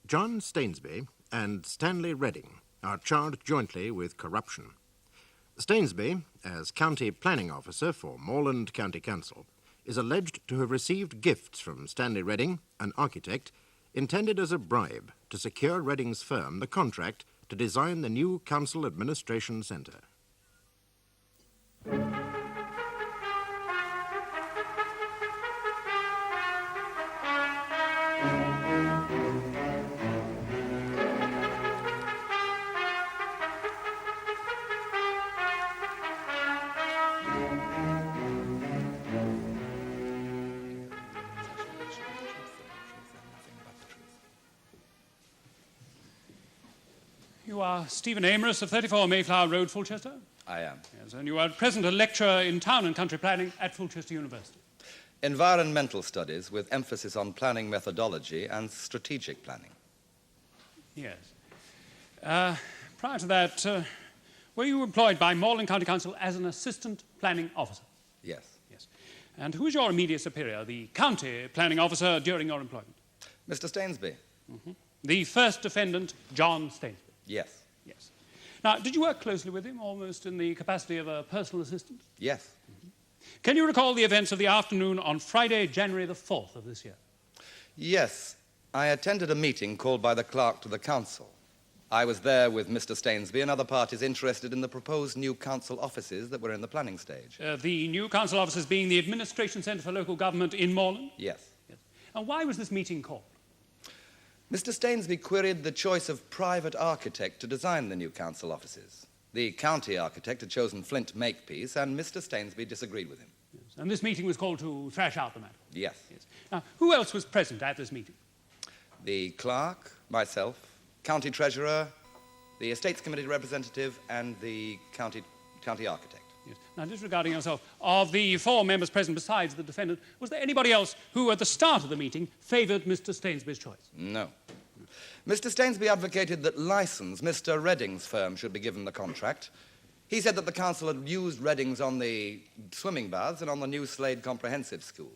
John Stainsby and Stanley Redding are charged jointly with corruption. Stainsby, as County Planning Officer for Moreland County Council, is alleged to have received gifts from Stanley Redding, an architect, intended as a bribe to secure Redding's firm the contract to design the new Council Administration Centre. You are Stephen Amorous of 34 Mayflower Road, Fulchester? I am. Yes, and you are at present a lecturer in town and country planning at Fulchester University. Environmental studies with emphasis on planning methodology and strategic planning. Yes. Prior to that, were you employed by Moreland County Council as an assistant planning officer? Yes. Yes. And who was your immediate superior, the county planning officer during your employment? Mr. Stainsby? Mm-hmm. The first defendant, John Stainsby? Yes. Yes. Now, did you work closely with him, almost in the capacity of a personal assistant? Yes. Mm-hmm. Can you recall the events of the afternoon on Friday, January the 4th of this year? Yes. I attended a meeting called by the clerk to the council. I was there with Mr. Stainsby and other parties interested in the proposed new council offices that were in the planning stage. The new council offices being the Administration Centre for Local Government in Moreland? Yes. Yes. And why was this meeting called? Mr. Stainsby queried the choice of private architect to design the new council offices. The county architect had chosen Flint Makepeace, and Mr. Stainsby disagreed with him. Yes. And this meeting was called to thrash out the matter? Yes. Yes. Now, who else was present at this meeting? The clerk, myself, county treasurer, the estates committee representative, and the county architect. Yes. Now, disregarding yourself, of the four members present besides the defendant, was there anybody else who, at the start of the meeting, favoured Mr. Stainsby's choice? No. Mr. Stainsby advocated that Licence, Mr. Redding's firm, should be given the contract. He said that the council had used Reddings on the swimming baths and on the new Slade Comprehensive School,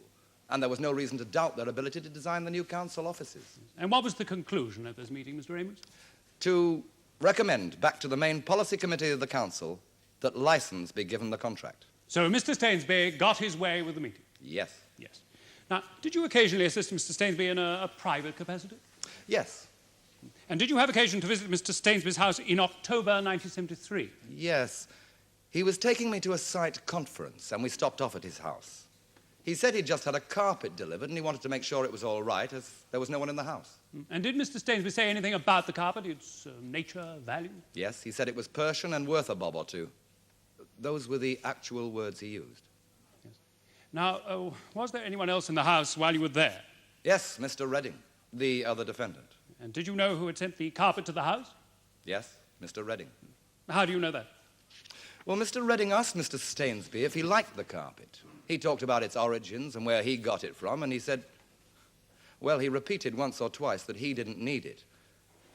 and there was no reason to doubt their ability to design the new council offices. And what was the conclusion of this meeting, Mr. Amorous? To recommend back to the main policy committee of the council that Licence be given the contract. So Mr. Stainsby got his way with the meeting? Yes. Yes. Now, did you occasionally assist Mr. Stainsby in a private capacity? Yes. And did you have occasion to visit Mr. Stainsby's house in October 1973? Yes. He was taking me to a site conference, and we stopped off at his house. He said he'd just had a carpet delivered, and he wanted to make sure it was all right, as there was no one in the house. And did Mr. Stainsby say anything about the carpet, its nature, value? Yes, he said it was Persian and worth a bob or two. Those were the actual words he used. Yes. Now, was there anyone else in the house while you were there? Yes, Mr. Redding, the other defendant. And did you know who had sent the carpet to the house? Yes, Mr. Redding. How do you know that? Well, Mr. Redding asked Mr. Stainsby if he liked the carpet. He talked about its origins and where he got it from, and he said, well, he repeated once or twice that he didn't need it.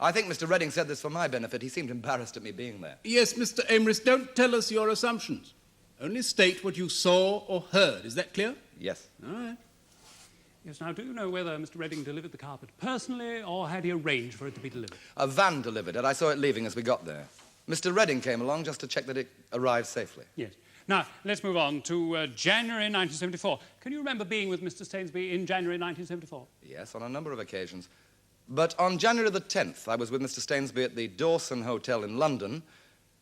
I think Mr. Redding said this for my benefit. He seemed embarrassed at me being there. Yes, Mr. Amorous, don't tell us your assumptions. Only state what you saw or heard. Is that clear? Yes. All right. Yes, now, do you know whether Mr. Redding delivered the carpet personally, or had he arranged for it to be delivered? A van delivered it. I saw it leaving as we got there. Mr. Redding came along just to check that it arrived safely. Yes. Now, let's move on to January 1974. Can you remember being with Mr. Stainsby in January 1974? Yes, on a number of occasions. But on January the 10th, I was with Mr. Stainsby at the Dawson Hotel in London.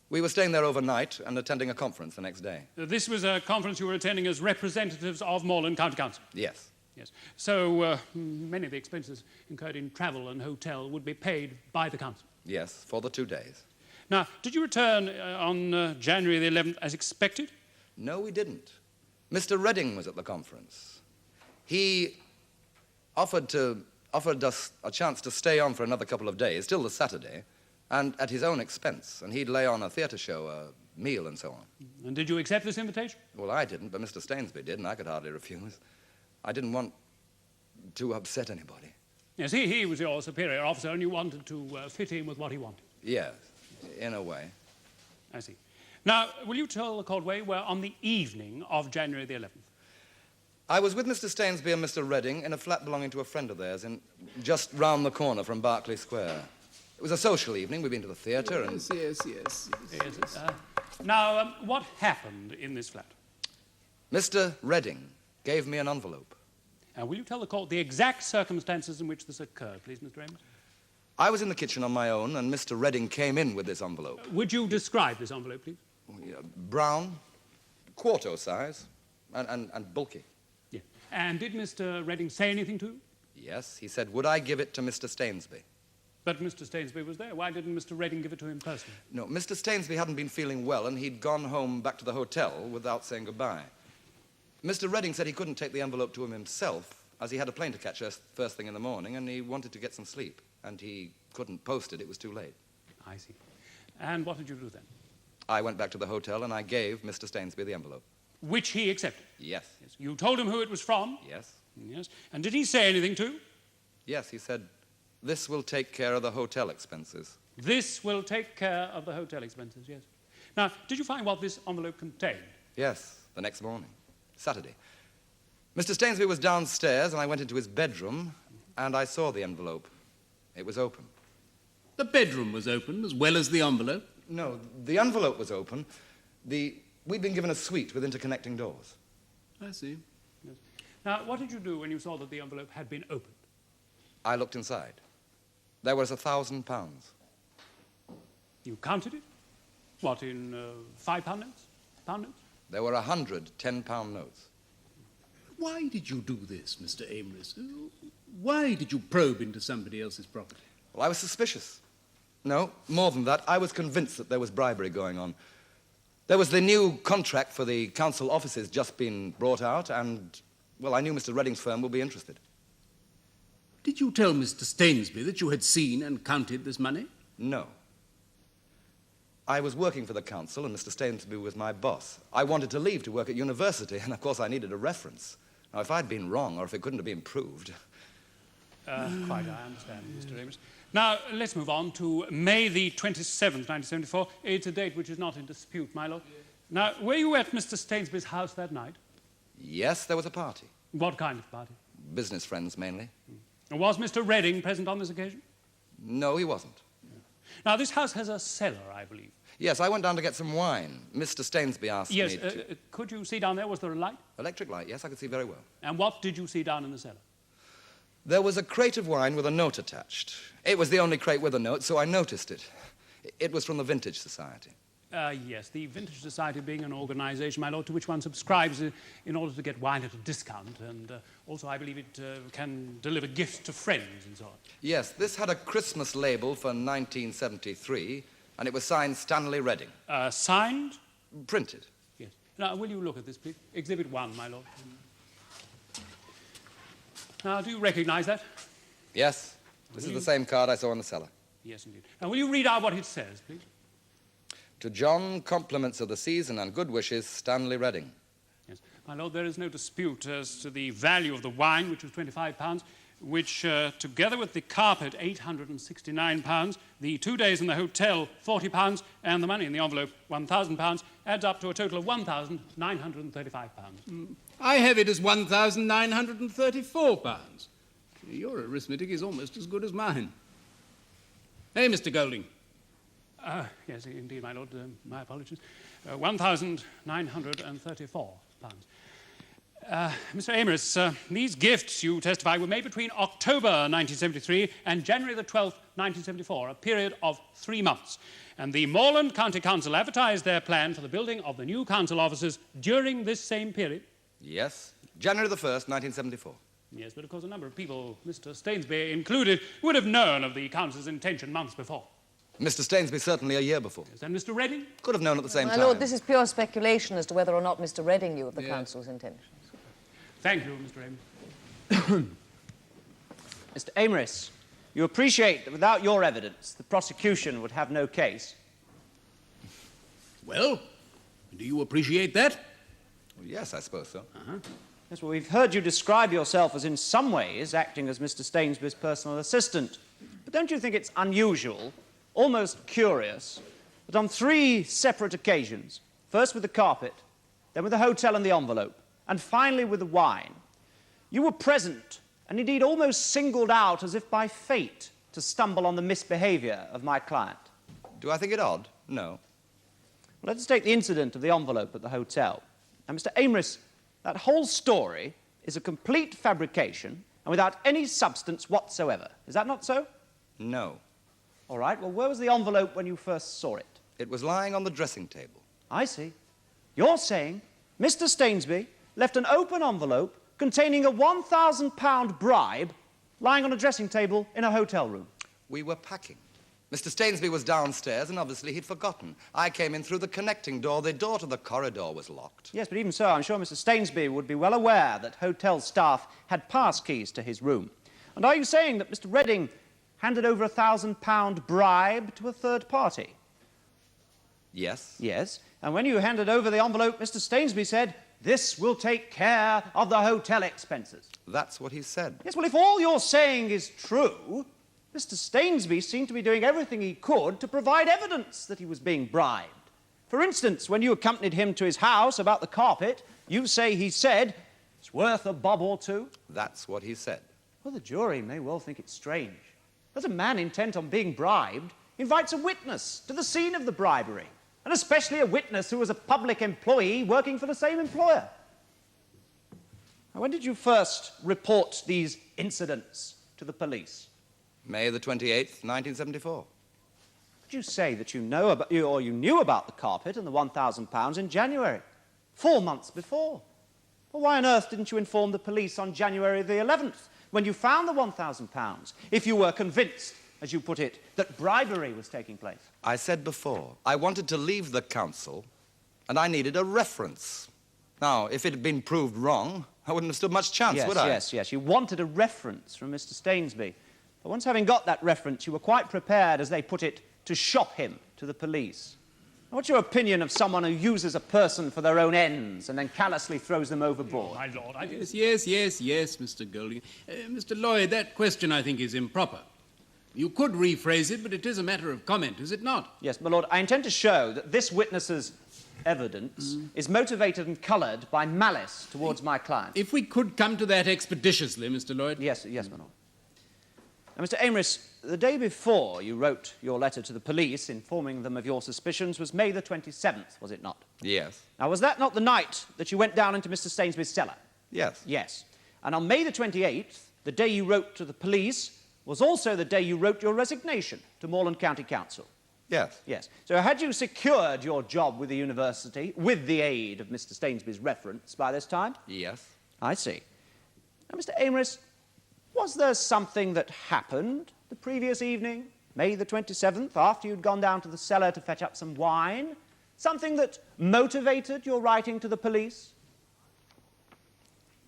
We were staying there overnight and attending a conference the next day. This was a conference you were attending as representatives of Moreland County Council? Yes. Yes. So many of the expenses incurred in travel and hotel would be paid by the council? Yes, for the 2 days. Now, did you return on January the 11th as expected? No, we didn't. Mr. Redding was at the conference. He offered us a chance to stay on for another couple of days, till the Saturday, and at his own expense. And he'd lay on a theatre show, a meal, and so on. And did you accept this invitation? Well, I didn't, but Mr. Stainsby did, and I could hardly refuse. I didn't want to upset anybody. Yes, he was your superior officer, and you wanted to fit in with what he wanted. Yes, in a way. I see. Now, will you tell the court where you were on the evening of January the 11th? I was with Mr. Stainsby and Mr. Redding in a flat belonging to a friend of theirs just round the corner from Berkeley Square. It was a social evening. We'd been to the theatre and... Yes. Now, what happened in this flat? Mr. Redding gave me an envelope. Will you tell the court the exact circumstances in which this occurred, please, Mr. Amos? I was in the kitchen on my own, and Mr. Redding came in with this envelope. Would you describe this envelope, please? Brown, quarto size, and bulky. Yeah. And did Mr. Redding say anything to you? Yes, he said, would I give it to Mr. Stainsby? But Mr. Stainsby was there. Why didn't Mr. Redding give it to him personally? No, Mr. Stainsby hadn't been feeling well, and he'd gone home back to the hotel without saying goodbye. Mr. Redding said he couldn't take the envelope to him himself, as he had a plane to catch first thing in the morning, and he wanted to get some sleep, and he couldn't post it. It was too late. I see. And what did you do then? I went back to the hotel, and I gave Mr. Stainsby the envelope. Which he accepted? Yes. Yes. You told him who it was from? Yes. Yes. And did he say anything to you? Yes, he said, this will take care of the hotel expenses. This will take care of the hotel expenses, yes. Now, did you find what this envelope contained? Yes, the next morning, Saturday. Mr. Stainsby was downstairs, and I went into his bedroom, and I saw the envelope. It was open. The bedroom was open as well as the envelope? No, the envelope was open. We'd been given a suite with interconnecting doors. I see. Yes. Now, what did you do when you saw that the envelope had been opened? I looked inside. There was £1,000. You counted it? What, in £5 notes? Pound notes? There were 100 £10 notes. Why did you do this, Mr. Amoris? Why did you probe into somebody else's property? Well, I was suspicious. No, more than that, I was convinced that there was bribery going on. There was the new contract for the council offices just been brought out, and, well, I knew Mr. Redding's firm would be interested. Did you tell Mr. Stainsby that you had seen and counted this money? No. I was working for the council, and Mr. Stainsby was my boss. I wanted to leave to work at university, and of course I needed a reference. Now, if I'd been wrong, or if it couldn't have been proved... Quite, I understand, Mr. Amos. Now, let's move on to May the 27th, 1974. It's a date which is not in dispute, my lord. Now, were you at Mr. Stainsby's house that night? Yes, there was a party. What kind of party? Business friends, mainly. Was Mr. Redding present on this occasion? No, he wasn't. Now, this house has a cellar, I believe. Yes, I went down to get some wine. Mr. Stainsby asked me to... Could you see down there? Was there a light? Electric light, yes, I could see very well. And what did you see down in the cellar? There was a crate of wine with a note attached. It was the only crate with a note, so I noticed it. It was from the Vintage Society. Yes, the Vintage Society being an organisation, my lord, to which one subscribes in order to get wine at a discount, and also I believe it can deliver gifts to friends and so on. Yes, this had a Christmas label for 1973, and it was signed Stanley Redding. Signed? Printed. Yes. Now, will you look at this, please? Exhibit 1, my lord. Now, do you recognise that? Yes, this is the same card I saw in the cellar. Yes, indeed. Now, will you read out what it says, please? To John, compliments of the season and good wishes, Stanley Redding. Yes. My lord, there is no dispute as to the value of the wine, which was £25, which, together with the carpet, £869, the 2 days in the hotel, £40, and the money in the envelope, £1,000, adds up to a total of £1,935. I have it as £1,934. Your arithmetic is almost as good as mine. Hey, Mr. Golding. Yes, indeed, my lord. My apologies. £1,934. Mr. Amos, these gifts, you testify, were made between October 1973 and January the 12th, 1974, a period of 3 months. And the Moreland County Council advertised their plan for the building of the new council offices during this same period. Yes, January the 1st, 1974. Yes, but of course a number of people, Mr. Stainsby included, would have known of the council's intention months before. Mr. Stainsby certainly a year before. Yes, and Mr. Redding? Could have known at the same time. My lord, this is pure speculation as to whether or not Mr. Redding knew of the council's intentions. Thank you, Mr. Amos. Mr. Amoris, you appreciate that without your evidence, the prosecution would have no case. Well, do you appreciate that? Well, yes, I suppose so. Yes, well, we've heard you describe yourself as in some ways acting as Mr. Stainsby's personal assistant. But don't you think it's unusual, almost curious, that on 3 separate occasions, first with the carpet, then with the hotel and the envelope, and finally with the wine. You were present, and indeed almost singled out as if by fate to stumble on the misbehaviour of my client. Do I think it odd? No. Let us take the incident of the envelope at the hotel. Now, Mr. Amris, that whole story is a complete fabrication and without any substance whatsoever. Is that not so? No. All right, well, where was the envelope when you first saw it? It was lying on the dressing table. I see. You're saying Mr. Stainsby left an open envelope containing a £1,000 bribe lying on a dressing table in a hotel room. We were packing. Mr. Stainsby was downstairs, and obviously he'd forgotten. I came in through the connecting door. The door to the corridor was locked. Yes, but even so, I'm sure Mr. Stainsby would be well aware that hotel staff had pass keys to his room. And are you saying that Mr. Redding handed over a £1,000 bribe to a third party? Yes. Yes, and when you handed over the envelope, Mr. Stainsby said, "This will take care of the hotel expenses." That's what he said. Yes, well, if all you're saying is true, Mr. Stainsby seemed to be doing everything he could to provide evidence that he was being bribed. For instance, when you accompanied him to his house about the carpet, you say he said, "It's worth a bob or two." That's what he said. Well, the jury may well think it's strange. As a man intent on being bribed invites a witness to the scene of the bribery, and especially a witness who was a public employee working for the same employer. Now, when did you first report these incidents to the police? May the 28th, 1974. Did you say that you know about, or you knew about the carpet and the £1,000 in January, 4 months before? Well, why on earth didn't you inform the police on January the 11th, when you found the £1,000, if you were convinced, as you put it, that bribery was taking place? I said before, I wanted to leave the council, and I needed a reference. Now, if it had been proved wrong, I wouldn't have stood much chance, would I? Yes. You wanted a reference from Mr. Stainsby. But once having got that reference, you were quite prepared, as they put it, to shop him to the police. Now, what's your opinion of someone who uses a person for their own ends and then callously throws them overboard? My lord, Yes, Mr. Golding. Mr. Lloyd, that question, I think, is improper. You could rephrase it, but it is a matter of comment, is it not? Yes, my lord, I intend to show that this witness's evidence is motivated and coloured by malice towards my client. If we could come to that expeditiously, Mr. Lloyd. Yes, my lord. Now, Mr. Amris, the day before you wrote your letter to the police informing them of your suspicions was May the 27th, was it not? Yes. Now, was that not the night that you went down into Mr. Stainsby's cellar? Yes. Yes. And on May the 28th, the day you wrote to the police, was also the day you wrote your resignation to Moreland County Council. Yes. Yes. So had you secured your job with the university with the aid of Mr. Stainsby's reference by this time? Yes. I see. Now, Mr. Amris, was there something that happened the previous evening, May the 27th, after you'd gone down to the cellar to fetch up some wine? Something that motivated your writing to the police?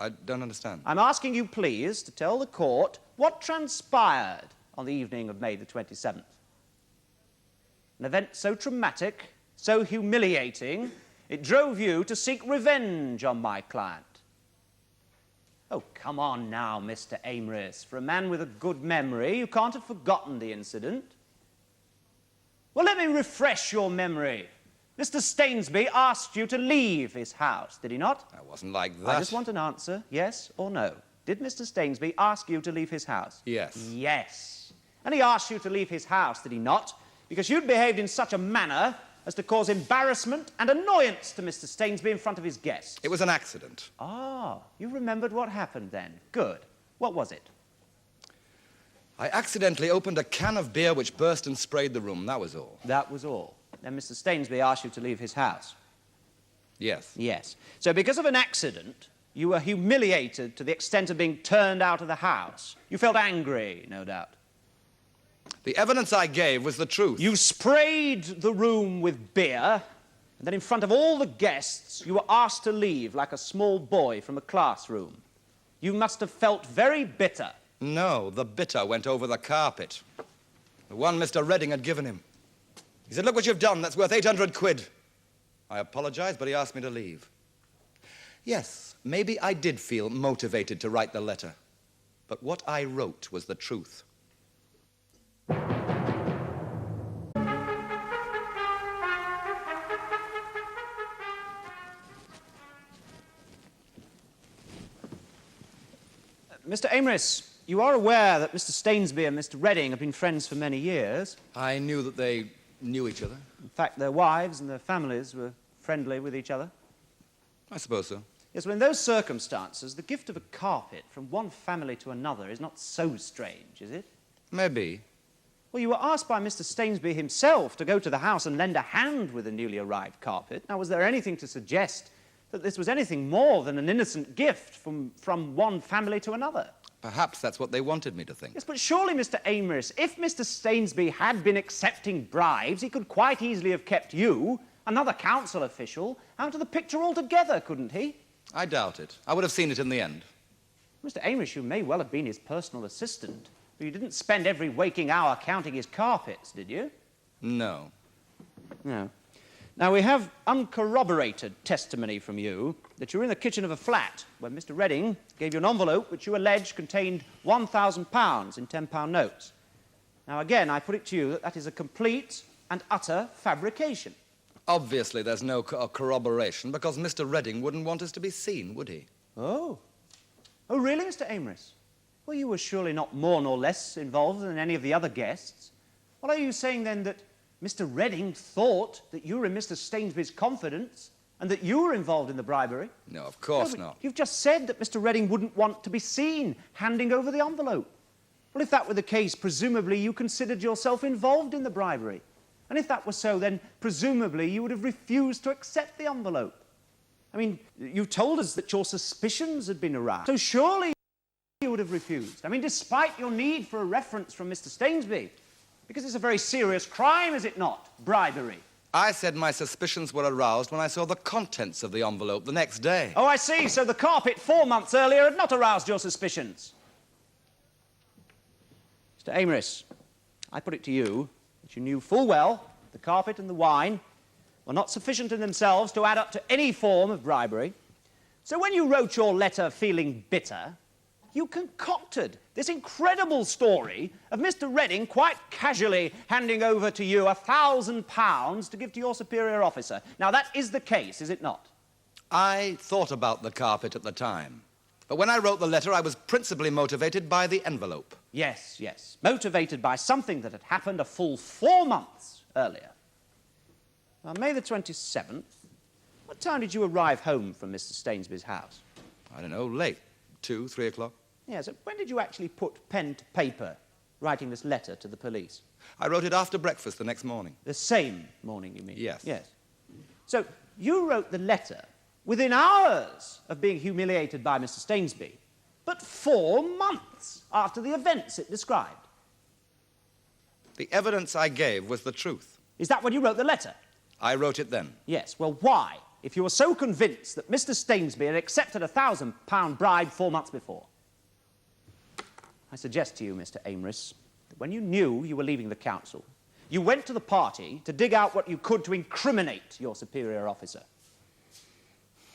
I don't understand. I'm asking you, please, to tell the court what transpired on the evening of May the 27th. An event so traumatic, so humiliating, it drove you to seek revenge on my client. Oh, come on now, Mr. Amris. For a man with a good memory, you can't have forgotten the incident. Well, let me refresh your memory. Mr. Stainsby asked you to leave his house, did he not? I wasn't like that. I just want an answer, yes or no. Did Mr. Stainsby ask you to leave his house? Yes. Yes. And he asked you to leave his house, did he not? Because you'd behaved in such a manner as to cause embarrassment and annoyance to Mr. Stainsby in front of his guests. It was an accident. Ah, you remembered what happened then. Good. What was it? I accidentally opened a can of beer which burst and sprayed the room, that was all. That was all. Then Mr. Stainsby asked you to leave his house. Yes. Yes. So because of an accident, you were humiliated to the extent of being turned out of the house. You felt angry, no doubt. The evidence I gave was the truth. You sprayed the room with beer, and then in front of all the guests, you were asked to leave like a small boy from a classroom. You must have felt very bitter. No, the bitter went over the carpet. The one Mr. Redding had given him. He said, "Look what you've done, that's worth 800 quid. I apologized, but he asked me to leave. Yes, maybe I did feel motivated to write the letter. But what I wrote was the truth. Mr. Amris, you are aware that Mr. Stainsby and Mr. Redding have been friends for many years. I knew that they knew each other. In fact, their wives and their families were friendly with each other. I suppose so. Yes, well, in those circumstances, the gift of a carpet from one family to another is not so strange, is it? Maybe. Well, you were asked by Mr. Stainsby himself to go to the house and lend a hand with the newly arrived carpet. Now, was there anything to suggest that this was anything more than an innocent gift from one family to another? Perhaps that's what they wanted me to think. Yes, but surely, Mr. Amris, if Mr. Stainsby had been accepting bribes, he could quite easily have kept you, another council official, out of the picture altogether, couldn't he? I doubt it. I would have seen it in the end. Mr. Amris, you may well have been his personal assistant, but you didn't spend every waking hour counting his carpets, did you? No. No. Now, we have uncorroborated testimony from you that you were in the kitchen of a flat when Mr. Redding gave you an envelope which you allege contained £1,000 in £10 notes. Now, again, I put it to you that that is a complete and utter fabrication. Obviously, there's no corroboration because Mr. Redding wouldn't want us to be seen, would he? Oh. Oh, really, Mr. Amris? Well, you were surely not more nor less involved than any of the other guests. What are you saying, then, that Mr. Redding thought that you were in Mr. Stainsby's confidence and that you were involved in the bribery? No, of course but not. You've just said that Mr. Redding wouldn't want to be seen handing over the envelope. Well, if that were the case, presumably you considered yourself involved in the bribery. And if that was so, then presumably you would have refused to accept the envelope. I mean, you told us that your suspicions had been aroused, so surely you would have refused. I mean, despite your need for a reference from Mr. Stainsby, because it's a very serious crime, is it not? Bribery. I said my suspicions were aroused when I saw the contents of the envelope the next day. Oh, I see. So the carpet 4 months earlier had not aroused your suspicions. Mr. Amris, I put it to you that you knew full well the carpet and the wine were not sufficient in themselves to add up to any form of bribery. So when you wrote your letter feeling bitter, you concocted this incredible story of Mr. Redding quite casually handing over to you £1,000 to give to your superior officer. Now, that is the case, is it not? I thought about the carpet at the time. But when I wrote the letter, I was principally motivated by the envelope. Yes, yes. Motivated by something that had happened a full 4 months earlier. On May the 27th, what time did you arrive home from Mr. Stainsby's house? I don't know, late. 2, 3 o'clock. Yes, and when did you actually put pen to paper writing this letter to the police? I wrote it after breakfast the next morning. The same morning, you mean? Yes. Yes. So you wrote the letter within hours of being humiliated by Mr. Stainsby, but 4 months after the events it described. The evidence I gave was the truth. Is that when you wrote the letter? I wrote it then. Yes. Well, why? If you were so convinced that Mr. Stainsby had accepted a £1,000 bribe 4 months before. I suggest to you, Mr. Amris, that when you knew you were leaving the council, you went to the party to dig out what you could to incriminate your superior officer.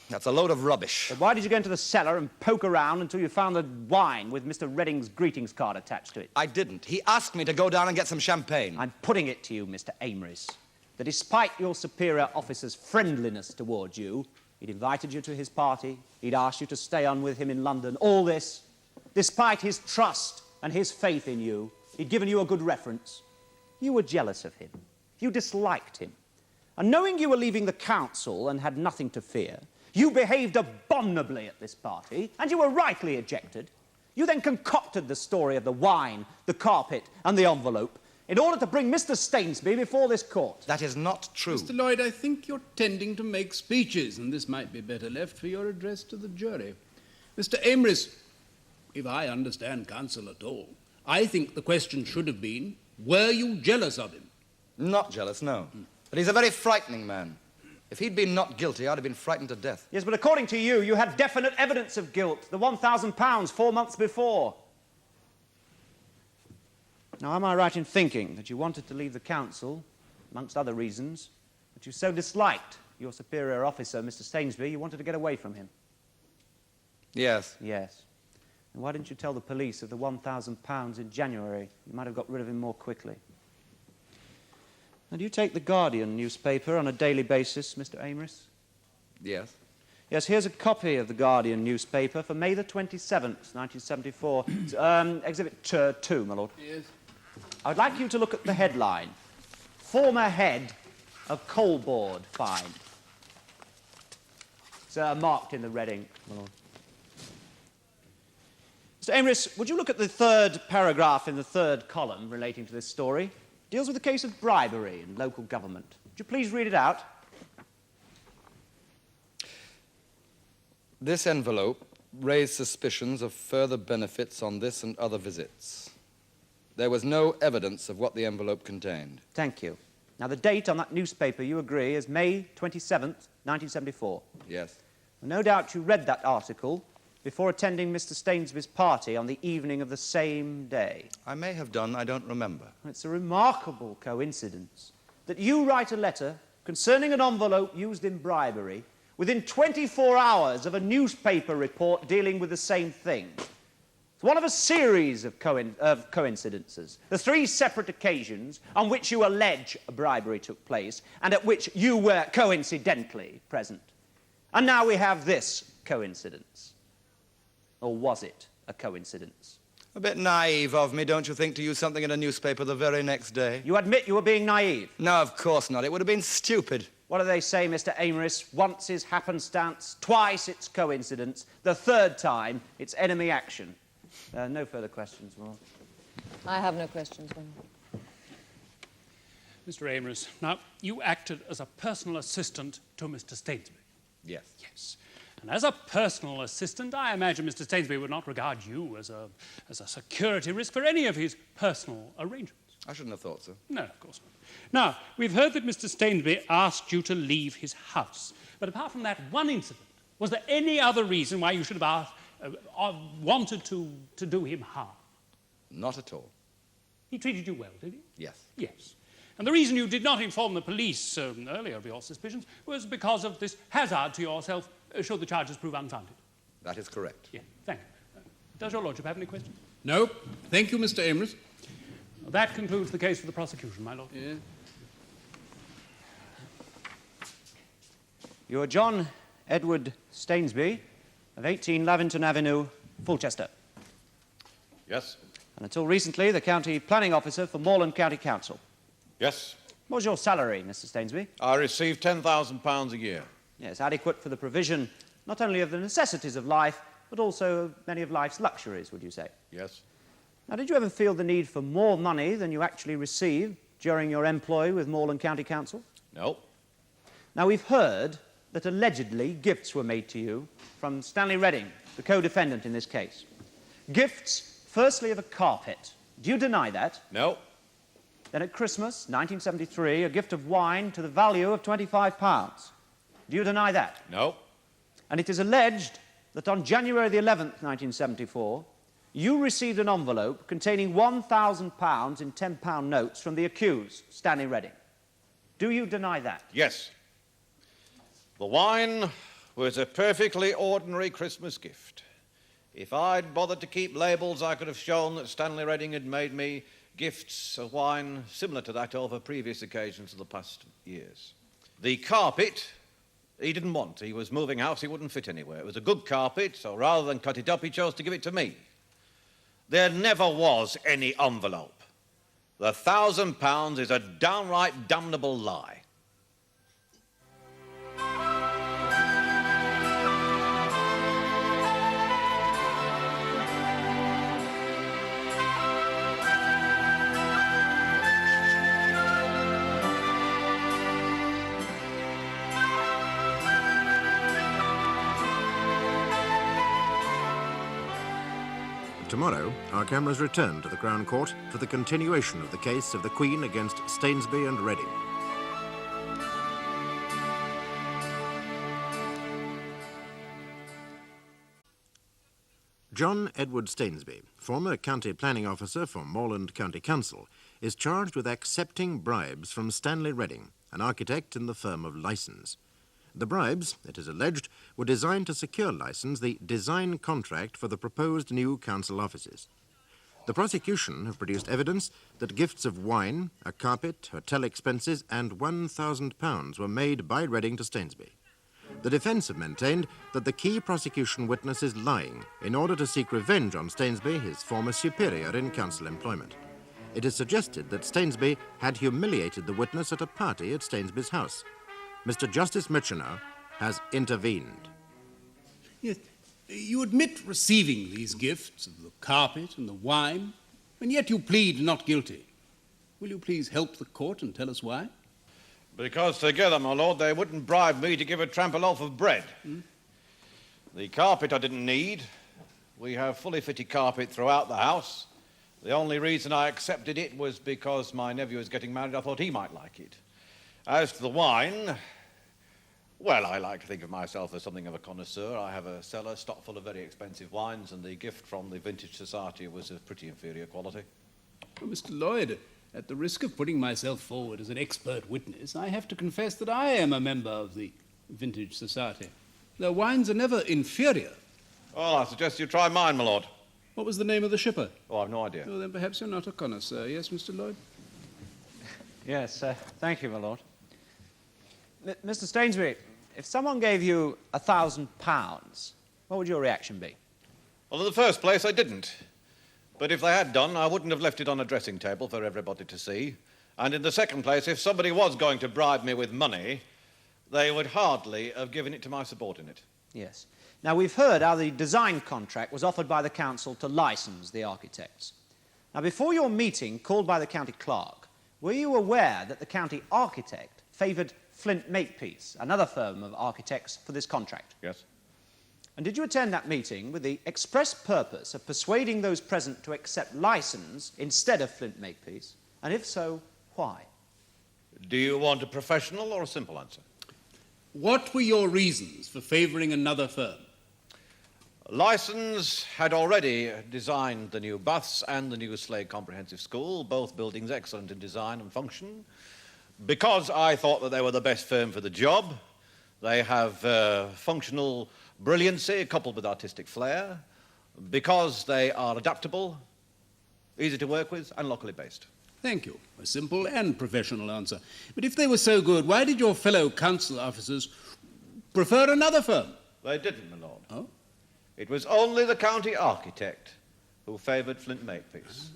That's a load of rubbish. But why did you go into the cellar and poke around until you found the wine with Mr. Redding's greetings card attached to it? I didn't. He asked me to go down and get some champagne. I'm putting it to you, Mr. Amris, that despite your superior officer's friendliness towards you, he'd invited you to his party, he'd asked you to stay on with him in London, all this, despite his trust and his faith in you, he'd given you a good reference. You were jealous of him. You disliked him. And knowing you were leaving the council and had nothing to fear, you behaved abominably at this party, and you were rightly ejected. You then concocted the story of the wine, the carpet, and the envelope in order to bring Mr. Stainsby before this court. That is not true. Mr. Lloyd, I think you're tending to make speeches, and this might be better left for your address to the jury. Mr. Amris, if I understand counsel at all, I think the question should have been, were you jealous of him? Not jealous, no. But he's a very frightening man. If he'd been not guilty, I'd have been frightened to death. Yes, but according to you, you had definite evidence of guilt, the £1,000 4 months before. Now, am I right in thinking that you wanted to leave the council, amongst other reasons, that you so disliked your superior officer, Mr. Stainsby, you wanted to get away from him? Yes. Yes. And why didn't you tell the police of the £1,000 in January? You might have got rid of him more quickly. Now, do you take the Guardian newspaper on a daily basis, Mr. Amris? Yes. Yes, here's a copy of the Guardian newspaper for May the 27th, 1974. Exhibit 2, my lord. Yes. I would like you to look at the headline. Former head of coal board fined. It's marked in the red ink, my lord. Mr. Amris, would you look at the third paragraph in the third column relating to this story? It deals with the case of bribery in local government. Would you please read it out? This envelope raised suspicions of further benefits on this and other visits. There was no evidence of what the envelope contained. Thank you. Now, the date on that newspaper, you agree, is May 27th, 1974. Yes. No doubt you read that article before attending Mr. Stainsby's party on the evening of the same day. I may have done, I don't remember. It's a remarkable coincidence that you write a letter concerning an envelope used in bribery within 24 hours of a newspaper report dealing with the same thing. It's one of a series of coincidences. The 3 separate occasions on which you allege a bribery took place and at which you were coincidentally present. And now we have this coincidence. Or was it a coincidence? A bit naive of me, don't you think, to use something in a newspaper the very next day? You admit you were being naive? No, of course not. It would have been stupid. What do they say, Mr. Amris? Once is happenstance, twice it's coincidence, the third time it's enemy action. No further questions, Lord. I have no questions, my lord. Mr. Amris, now, you acted as a personal assistant to Mr. Stainsby. Yes. Yes. And as a personal assistant, I imagine Mr. Stainsby would not regard you as a security risk for any of his personal arrangements. I shouldn't have thought so. No, of course not. Now, we've heard that Mr. Stainsby asked you to leave his house. But apart from that one incident, was there any other reason why you should have wanted to do him harm? Not at all. He treated you well, did he? Yes. Yes. And the reason you did not inform the police earlier of your suspicions was because of this hazard to yourself should the charges prove unfounded. That is correct. Yeah, thank you. Does your lordship have any questions? No. Thank you, Mr. Amris. That concludes the case for the prosecution, my lord. Yes. You are John Edward Stainsby of 18 Lavington Avenue, Fulchester. Yes. And until recently, the county planning officer for Moreland County Council. Yes. What was your salary, Mr. Stainsby? I receive £10,000 a year. Yes, adequate for the provision not only of the necessities of life, but also of many of life's luxuries, would you say? Yes. Now, did you ever feel the need for more money than you actually received during your employ with Moreland County Council? No. Now, we've heard that allegedly gifts were made to you from Stanley Redding, the co-defendant in this case. Gifts, firstly, of a carpet. Do you deny that? No. Then at Christmas, 1973, a gift of wine to the value of £25. Do you deny that? No. And it is alleged that on January the 11th, 1974, you received an envelope containing £1,000 in £10 notes from the accused, Stanley Redding. Do you deny that? Yes. The wine was a perfectly ordinary Christmas gift. If I'd bothered to keep labels, I could have shown that Stanley Redding had made me gifts of wine similar to that over previous occasions of the past years. The carpet, he didn't want. He was moving house, he wouldn't fit anywhere. It was a good carpet, so rather than cut it up, he chose to give it to me. There never was any envelope. The £1,000 is a downright damnable lie. Tomorrow, our cameras return to the Crown Court for the continuation of the case of the Queen against Stainsby and Redding. John Edward Stainsby, former county planning officer for Moreland County Council, is charged with accepting bribes from Stanley Redding, an architect in the firm of Lysons. The bribes, it is alleged, were designed to secure Lysons the design contract for the proposed new council offices. The prosecution have produced evidence that gifts of wine, a carpet, hotel expenses, and £1,000 were made by Redding to Stainsby. The defence have maintained that the key prosecution witness is lying in order to seek revenge on Stainsby, his former superior in council employment. It is suggested that Stainsby had humiliated the witness at a party at Stainsby's house. Mr. Justice Mitchener has intervened. Yes, you admit receiving these gifts of the carpet and the wine, and yet you plead not guilty. Will you please help the court and tell us why? Because together, my lord, they wouldn't bribe me to give a tramp a loaf of bread. The carpet I didn't need. We have fully fitted carpet throughout the house. The only reason I accepted it was because my nephew was getting married. I thought he might like it. As to the wine, well, I like to think of myself as something of a connoisseur. I have a cellar stocked full of very expensive wines, and the gift from the Vintage Society was of pretty inferior quality. Well, Mr. Lloyd, at the risk of putting myself forward as an expert witness, I have to confess that I am a member of the Vintage Society. Their wines are never inferior. Well, I suggest you try mine, my lord. What was the name of the shipper? Oh, I've no idea. Oh, then perhaps you're not a connoisseur. Yes, Mr. Lloyd? Yes, thank you, my lord. Mr. Stainsby, if someone gave you £1,000, what would your reaction be? Well, in the first place, I didn't. But if they had done, I wouldn't have left it on a dressing table for everybody to see. And in the second place, if somebody was going to bribe me with money, they would hardly have given it to my subordinate. Yes. Now, we've heard how the design contract was offered by the council to license the architects. Now, before your meeting called by the county clerk, were you aware that the county architect favoured Flint Makepeace, another firm of architects, for this contract? Yes. And did you attend that meeting with the express purpose of persuading those present to accept licence instead of Flint Makepeace? And if so, why? Do you want a professional or a simple answer? What were your reasons for favouring another firm? Lysons had already designed the new baths and the new Slade Comprehensive School, both buildings excellent in design and function. Because I thought that they were the best firm for the job, they have functional brilliancy coupled with artistic flair, because they are adaptable, easy to work with, and locally based. Thank you. A simple and professional answer. But if they were so good, why did your fellow council officers prefer another firm? They didn't, my lord. Oh? It was only the county architect who favoured Flint Makepeace.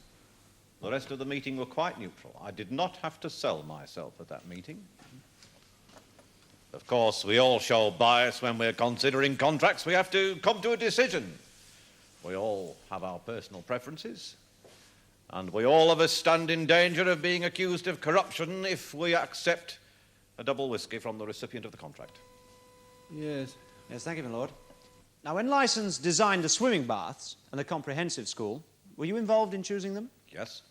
The rest of the meeting were quite neutral. I did not have to sell myself at that meeting. Of course, we all show bias when we're considering contracts. We have to come to a decision. We all have our personal preferences, and we all of us stand in danger of being accused of corruption if we accept a double whiskey from the recipient of the contract. Yes. Yes, thank you, my lord. Now, when Lysons designed the swimming baths and the comprehensive school, were you involved in choosing them? Yes.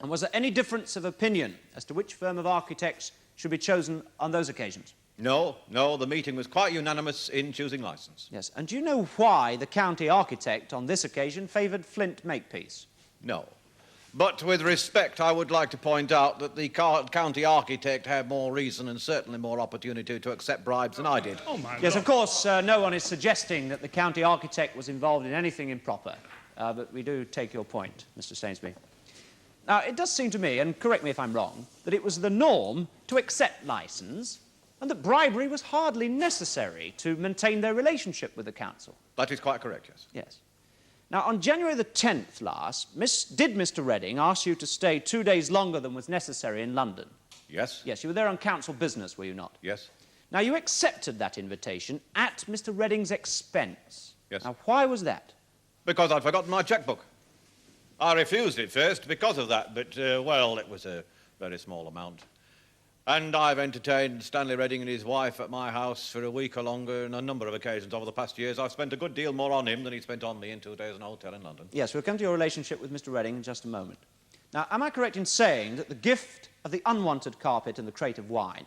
And was there any difference of opinion as to which firm of architects should be chosen on those occasions? No, the meeting was quite unanimous in choosing Lysons. Yes. And do you know why the county architect on this occasion favoured Flint Makepeace? No. But with respect, I would like to point out that the county architect had more reason and certainly more opportunity to accept bribes than I did. Oh, my Yes, Lord. of course, no one is suggesting that the county architect was involved in anything improper. But we do take your point, Mr. Stainsby. Now, it does seem to me, and correct me if I'm wrong, that it was the norm to accept licence and that bribery was hardly necessary to maintain their relationship with the council. That is quite correct, yes. Yes. Now, on January the 10th last, did Mr. Redding ask you to stay 2 days longer than was necessary in London? Yes? Yes, you were there on council business, were you not? Yes. Now, you accepted that invitation at Mr. Redding's expense. Yes. Now, why was that? Because I'd forgotten my chequebook. I refused it first because of that, but, well, it was a very small amount. And I've entertained Stanley Redding and his wife at my house for a week or longer on a number of occasions over the past years. I've spent a good deal more on him than he spent on me in 2 days in a hotel in London. Yes, we'll come to your relationship with Mr. Redding in just a moment. Now, am I correct in saying that the gift of the unwanted carpet and the crate of wine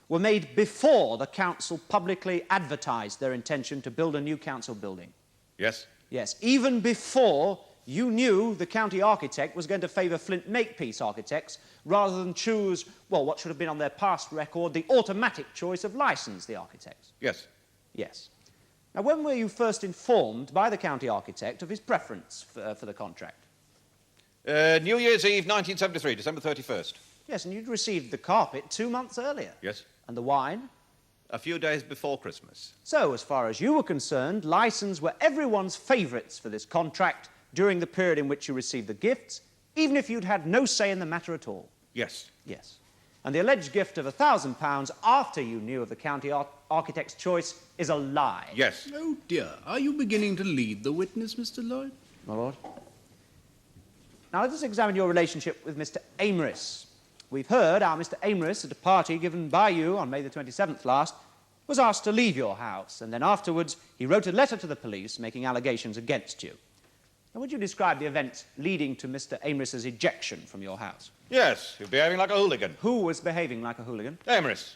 were made before the council publicly advertised their intention to build a new council building? Yes? Yes, even before you knew the county architect was going to favour Flint Makepeace architects rather than choose, well, what should have been on their past record, the automatic choice of Lysons, the architects. Yes. Yes. Now, when were you first informed by the county architect of his preference for the contract? New Year's Eve, 1973, December 31st. Yes, and you'd received the carpet 2 months earlier. Yes. And the wine? a few days before Christmas. So, as far as you were concerned, Lysons were everyone's favourites for this contract during the period in which you received the gifts, even if you'd had no say in the matter at all. Yes. Yes. And the alleged gift of £1,000 after you knew of the county architect's choice is a lie. Yes. Oh, dear. Are you beginning to lead the witness, Mr. Lloyd? My lord. Now, let us examine your relationship with Mr. Amris. We've heard how Mr. Amris, at a party given by you on May the 27th last, was asked to leave your house, and then afterwards he wrote a letter to the police making allegations against you. Now, would you describe the events leading to Mr. Amris's ejection from your house? Yes, you're behaving like a hooligan. Who was behaving like a hooligan? Amris.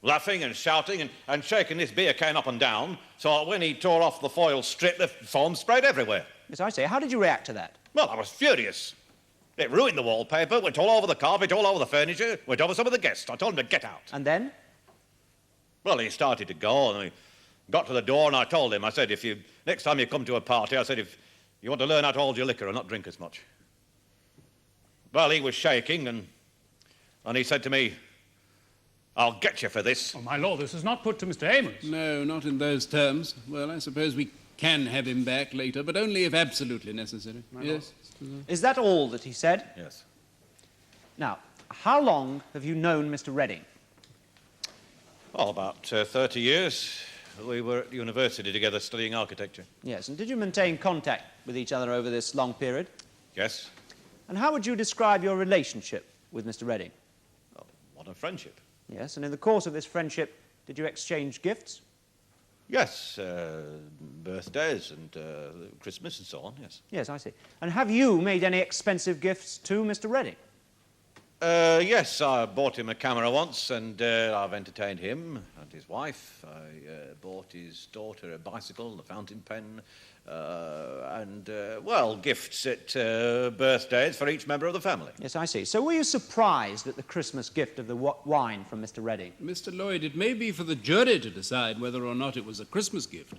Laughing and shouting and shaking his beer can up and down, so when he tore off the foil strip, the foam sprayed everywhere. Yes, I say, how did you react to that? Well, I was furious. It ruined the wallpaper, went all over the carpet, all over the furniture, went over some of the guests. I told him to get out. And then? Well, he started to go, and he got to the door, and I told him, I said, next time you come to a party, I said, if you want to learn how to hold your liquor and not drink as much. Well, he was shaking, and he said to me, I'll get you for this. Oh, my lord, this is not put to Mr. Amris. No, not in those terms. Well, I suppose we can have him back later, but only if absolutely necessary. Yes? Is that all that he said? Yes. Now, how long have you known Mr. Redding? Oh, about 30 years. We were at university together studying architecture. Yes, and did you maintain contact with each other over this long period? Yes. And how would you describe your relationship with Mr. Redding? Oh, what a friendship. Yes, and in the course of this friendship, did you exchange gifts? Yes, birthdays and Christmas and so on, yes. Yes, I see. And have you made any expensive gifts to Mr. Redding? Yes, I bought him a camera once, and I've entertained him and his wife. I bought his daughter a bicycle, a fountain pen, well, gifts at birthdays for each member of the family. Yes, I see. So were you surprised at the Christmas gift of the wine from Mr. Redding? Mr. Lloyd, it may be for the jury to decide whether or not it was a Christmas gift.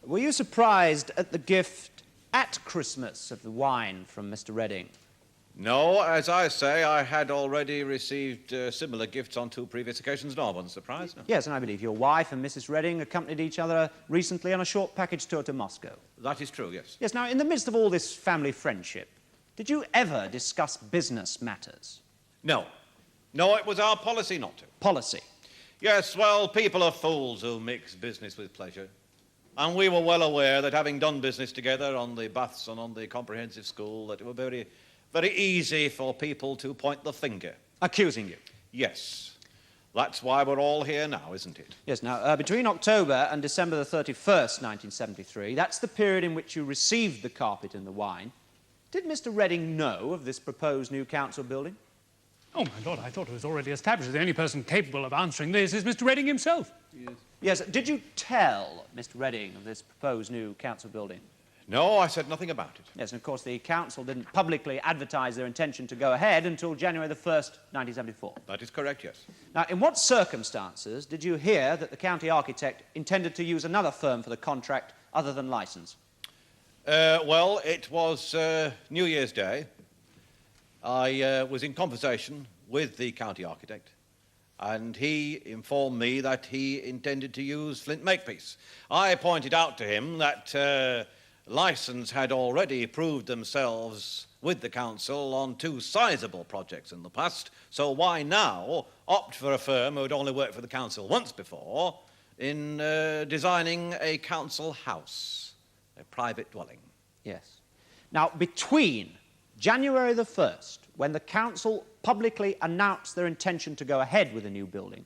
Were you surprised at the gift at Christmas of the wine from Mr. Redding? No, as I say, I had already received similar gifts on 2 previous occasions, no, I wasn't surprised. No. Yes, and I believe your wife and Mrs. Redding accompanied each other recently on a short package tour to Moscow. That is true, yes. Yes, now, in the midst of all this family friendship, did you ever discuss business matters? No. No, it was our policy not to. Policy? Yes, well, people are fools who mix business with pleasure. And we were well aware that having done business together on the baths and on the comprehensive school, that it would be very easy for people to point the finger. Accusing you? Yes. That's why we're all here now, isn't it? Yes, now, between October and December the 31st, 1973, that's the period in which you received the carpet and the wine. Did Mr. Redding know of this proposed new council building? Oh, my lord, I thought it was already established that the only person capable of answering this is Mr. Redding himself. Yes. Yes, did you tell Mr. Redding of this proposed new council building? No, I said nothing about it. Yes, and of course the council didn't publicly advertise their intention to go ahead until January the 1st, 1974. That is correct, yes. Now, in what circumstances did you hear that the county architect intended to use another firm for the contract other than Lysons? Well, it was New Year's Day. I was in conversation with the county architect, and he informed me that he intended to use Flint Makepeace. I pointed out to him that Lysons had already proved themselves with the council on 2 sizable projects in the past, so why now opt for a firm who had only worked for the council once before in designing a council house, a private dwelling? Yes. Now, between January the 1st, when the council publicly announced their intention to go ahead with the new building,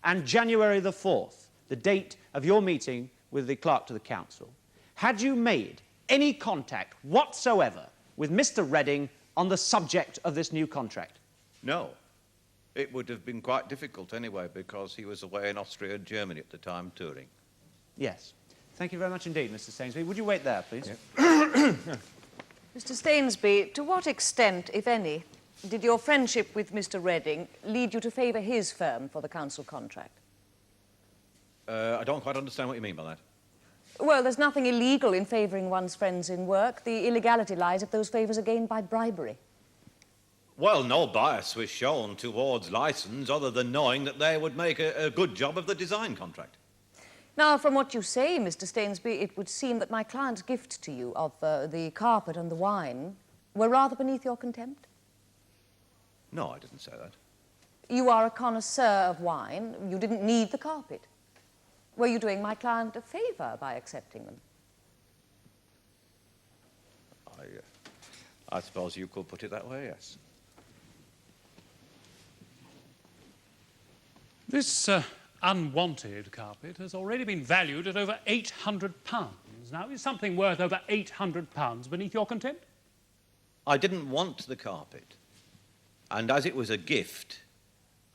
and January the 4th, the date of your meeting with the clerk to the council, had you made any contact whatsoever with Mr. Redding on the subject of this new contract? No. It would have been quite difficult anyway, because he was away in Austria and Germany at the time touring. Yes. Thank you very much indeed, Mr. Stainsby. Would you wait there, please? Mr. Stainsby, to what extent, if any, did your friendship with Mr. Redding lead you to favour his firm for the council contract? I don't quite understand what you mean by that. Well, there's nothing illegal in favouring one's friends in work. The illegality lies if those favours are gained by bribery. Well, no bias was shown towards licence other than knowing that they would make a good job of the design contract. Now, from what you say, Mr. Stainsby, it would seem that my client's gift to you of the carpet and the wine were rather beneath your contempt. No, I didn't say that. You are a connoisseur of wine. You didn't need the carpet. Were you doing my client a favour by accepting them? I suppose you could put it that way, yes. This unwanted carpet has already been valued at over £800. Now, is something worth over £800 beneath your contempt? I didn't want the carpet. And as it was a gift,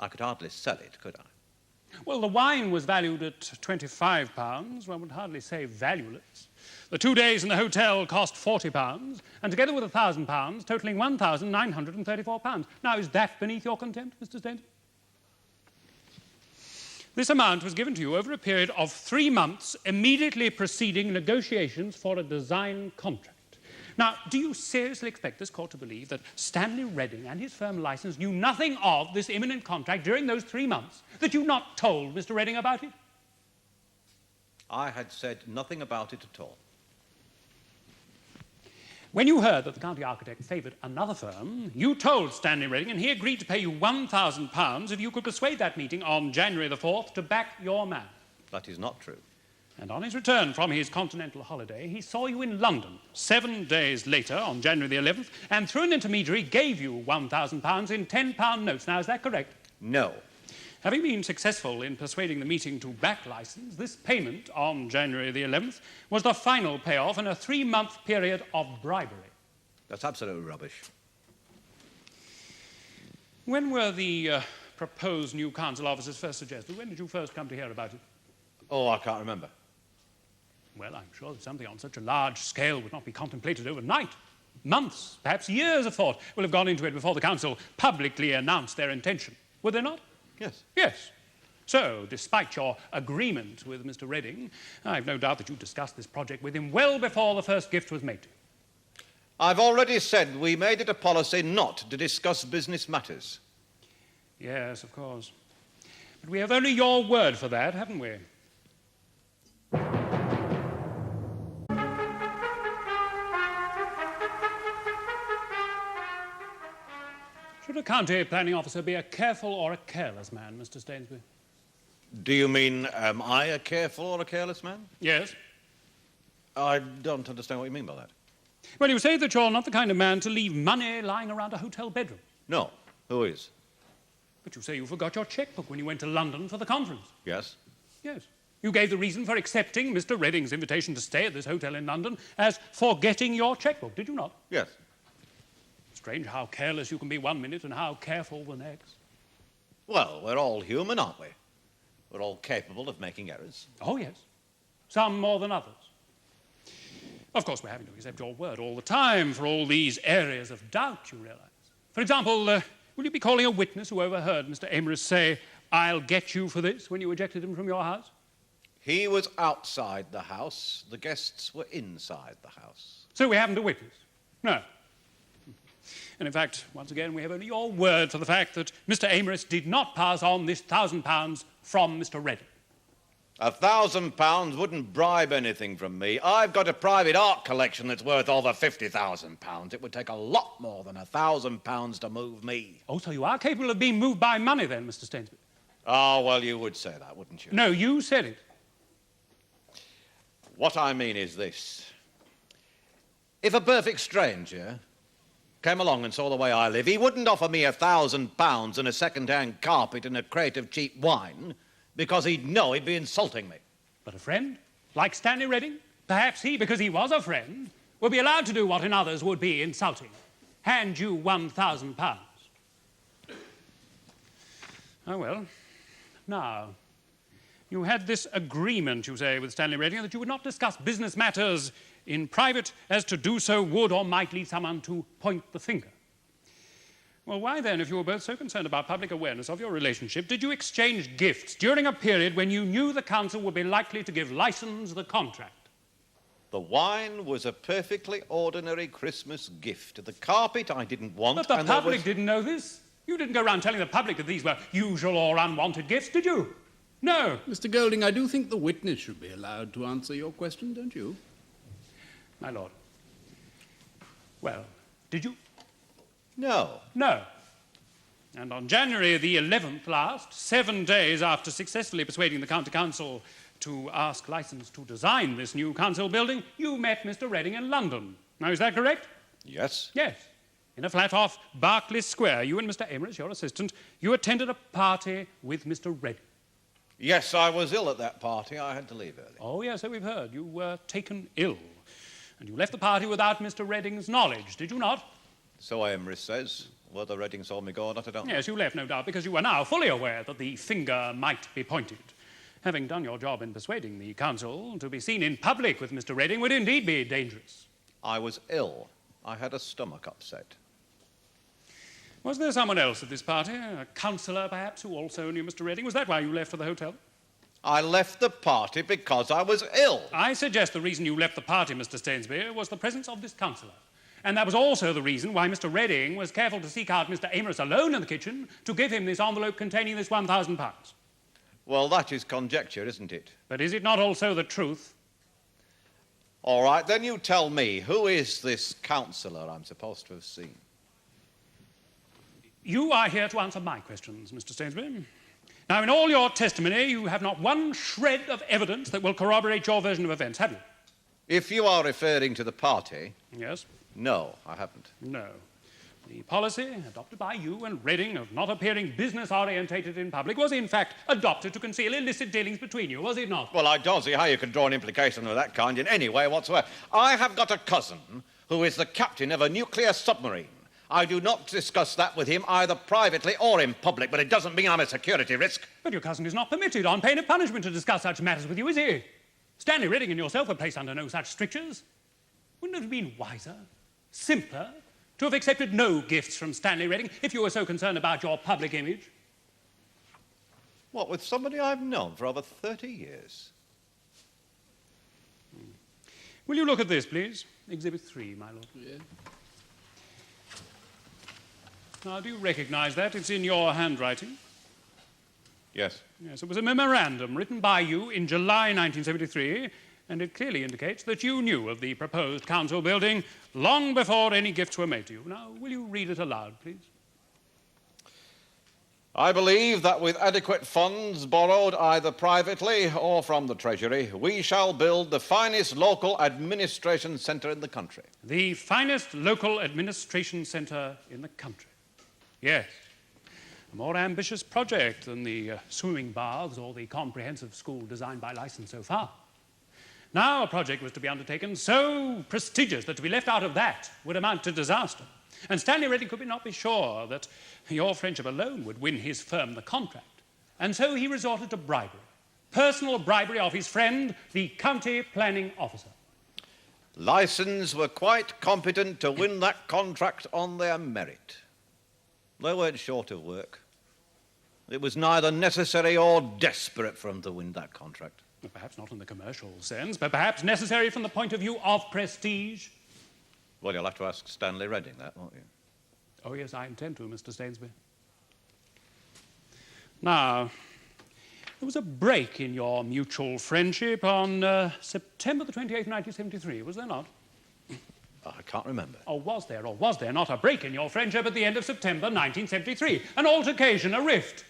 I could hardly sell it, could I? Well, the wine was valued at £25. One would hardly say valueless. The 2 days in the hotel cost £40, and together with £1,000, totalling £1,934. Now, is that beneath your contempt, Mr. Stainsby? This amount was given to you over a period of 3 months immediately preceding negotiations for a design contract. Now, do you seriously expect this court to believe that Stanley Redding and his firm license knew nothing of this imminent contract during those 3 months? That you've not told Mr. Redding about it? I had said nothing about it at all. When you heard that the county architect favoured another firm, you told Stanley Redding, and he agreed to pay you £1,000 if you could persuade that meeting on January the 4th to back your man. That is not true. And on his return from his continental holiday, he saw you in London 7 days later, on January the 11th, and through an intermediary gave you £1,000 in £10 notes. Now, is that correct? No. Having been successful in persuading the meeting to back license, this payment on January the 11th was the final payoff in a 3-month period of bribery. That's absolute rubbish. When were the proposed new council officers first suggested? When did you first come to hear about it? Oh, I can't remember. Well, I'm sure that something on such a large scale would not be contemplated overnight. Months, perhaps years of thought will have gone into it before the council publicly announced their intention. Would they not? Yes. Yes. So, despite your agreement with Mr. Redding, I've no doubt that you discussed this project with him well before the first gift was made to you. I've already said we made it a policy not to discuss business matters. Yes, of course. But we have only your word for that, haven't we? Should a county planning officer be a careful or a careless man, Mr. Stainsby? Do you mean, am I a careful or a careless man? Yes. I don't understand what you mean by that. Well, you say that you're not the kind of man to leave money lying around a hotel bedroom. No. Who is? But you say you forgot your checkbook when you went to London for the conference. Yes. Yes. You gave the reason for accepting Mr. Redding's invitation to stay at this hotel in London as forgetting your checkbook, did you not? Yes. Strange how careless you can be one minute and how careful the next. Well, we're all human, aren't we? We're all capable of making errors. Oh, yes. Some more than others. Of course, we're having to accept your word all the time for all these areas of doubt, you realise. For example, will you be calling a witness who overheard Mr. Amorous say, "I'll get you for this," when you ejected him from your house? He was outside the house. The guests were inside the house. So we haven't a witness? No. And in fact, once again, we have only your word for the fact that Mr. Amorous did not pass on this £1,000 from Mr. Redding. £1,000 wouldn't bribe anything from me. I've got a private art collection that's worth over £50,000. It would take a lot more than £1,000 to move me. Oh, so you are capable of being moved by money then, Mr. Stainsby? Oh, well, you would say that, wouldn't you? No, you said it. What I mean is this. If a perfect stranger came along and saw the way I live, he wouldn't offer me £1,000 and a second-hand carpet and a crate of cheap wine because he'd know he'd be insulting me. But a friend, like Stanley Redding, perhaps he, because he was a friend, would be allowed to do what in others would be insulting. Hand you £1,000. Oh, well. Now, you had this agreement, you say, with Stanley Redding that you would not discuss business matters in private, as to do so would or might lead someone to point the finger. Well, why then, if you were both so concerned about public awareness of your relationship, did you exchange gifts during a period when you knew the council would be likely to give license the contract? The wine was a perfectly ordinary Christmas gift. The carpet I didn't want. But the and there public was... didn't know this. You didn't go around telling the public that these were usual or unwanted gifts, did you? No. Mr. Golding, I do think the witness should be allowed to answer your question, don't you? My lord. Well, did you? No. No. And on January the 11th last, 7 days after successfully persuading the County Council to ask licence to design this new council building, you met Mr. Redding in London. Now, is that correct? Yes. Yes. In a flat off Berkeley Square, you and Mr. Amorous, your assistant, you attended a party with Mr. Redding. Yes, I was ill at that party. I had to leave early. Oh, yes, so we've heard. You were taken ill. And you left the party without Mr. Redding's knowledge, did you not? So Amorous says. Whether Redding saw me go or not, I don't know. Yes, you left, no doubt, because you were now fully aware that the finger might be pointed. Having done your job in persuading the council, to be seen in public with Mr. Redding would indeed be dangerous. I was ill. I had a stomach upset. Was there someone else at this party? A councillor, perhaps, who also knew Mr. Redding? Was that why you left for the hotel? I left the party because I was ill. I suggest the reason you left the party, Mr. Stainsby, was the presence of this councillor. And that was also the reason why Mr. Redding was careful to seek out Mr. Amorous alone in the kitchen to give him this envelope containing this £1,000. Well, that is conjecture, isn't it? But is it not also the truth? All right, then you tell me, who is this councillor I'm supposed to have seen? You are here to answer my questions, Mr. Stainsby. Now, in all your testimony, you have not one shred of evidence that will corroborate your version of events, have you? If you are referring to the party, Yes? no, I haven't. No. The policy adopted by you and Redding of not appearing business-orientated in public was, in fact, adopted to conceal illicit dealings between you, was it not? Well, I don't see how you can draw an implication of that kind in any way whatsoever. I have got a cousin who is the captain of a nuclear submarine. I do not discuss that with him either privately or in public, but it doesn't mean I'm a security risk. But your cousin is not permitted, on pain of punishment, to discuss such matters with you, is he? Stanley Redding and yourself were placed under no such strictures. Wouldn't it have been wiser, simpler, to have accepted no gifts from Stanley Redding if you were so concerned about your public image? What, with somebody I've known for over 30 years? Will you look at this, please? Exhibit 3, my lord. Yeah. Now, do you recognise that? It's in your handwriting. Yes. Yes, it was a memorandum written by you in July 1973, and it clearly indicates that you knew of the proposed council building long before any gifts were made to you. Now, will you read it aloud, please? I believe that with adequate funds borrowed either privately or from the Treasury, we shall build the finest local administration centre in the country. The finest local administration centre in the country. Yes. A more ambitious project than the swimming baths or the comprehensive school designed by licence so far. Now a project was to be undertaken so prestigious that to be left out of that would amount to disaster. And Stanley Redding could not be sure that your friendship alone would win his firm the contract. And so he resorted to bribery. Personal bribery of his friend, the county planning officer. Licence were quite competent to win that contract on their merit. They weren't short of work. It was neither necessary or desperate for them to win that contract. Well, perhaps not in the commercial sense, but perhaps necessary from the point of view of prestige. Well, you'll have to ask Stanley Redding that, won't you? Oh, yes, I intend to, Mr. Stainsby. Now, there was a break in your mutual friendship on September the 28th, 1973, was there not? I can't remember. Or was there not a break in your friendship at the end of September 1973? An altercation, a rift?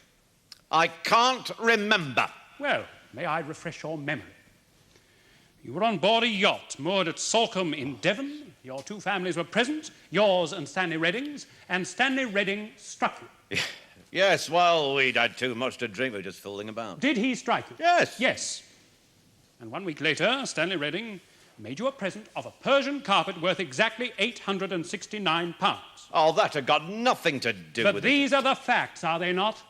I can't remember. Well, may I refresh your memory? You were on board a yacht moored at Salcombe in Devon. Your two families were present, yours and Stanley Redding's, and Stanley Redding struck you. Yes, well, we'd had too much to drink. We were just fooling about. Did he strike you? Yes. Yes. And 1 week later, Stanley Redding made you a present of a Persian carpet worth exactly £869. Oh, that had got nothing to do But with these are the facts, are they not?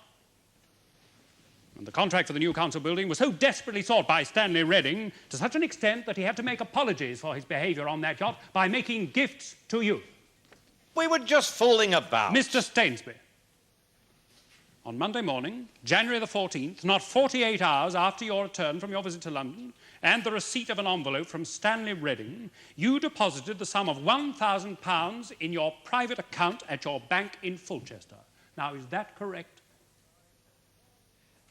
And the contract for the new council building was so desperately sought by Stanley Redding to such an extent that he had to make apologies for his behaviour on that yacht by making gifts to you. We were just fooling about. Mr. Stainsby, on Monday morning, January the 14th, not 48 hours after your return from your visit to London, and the receipt of an envelope from Stanley Redding, you deposited the sum of £1,000 in your private account at your bank in Fulchester. Now, is that correct?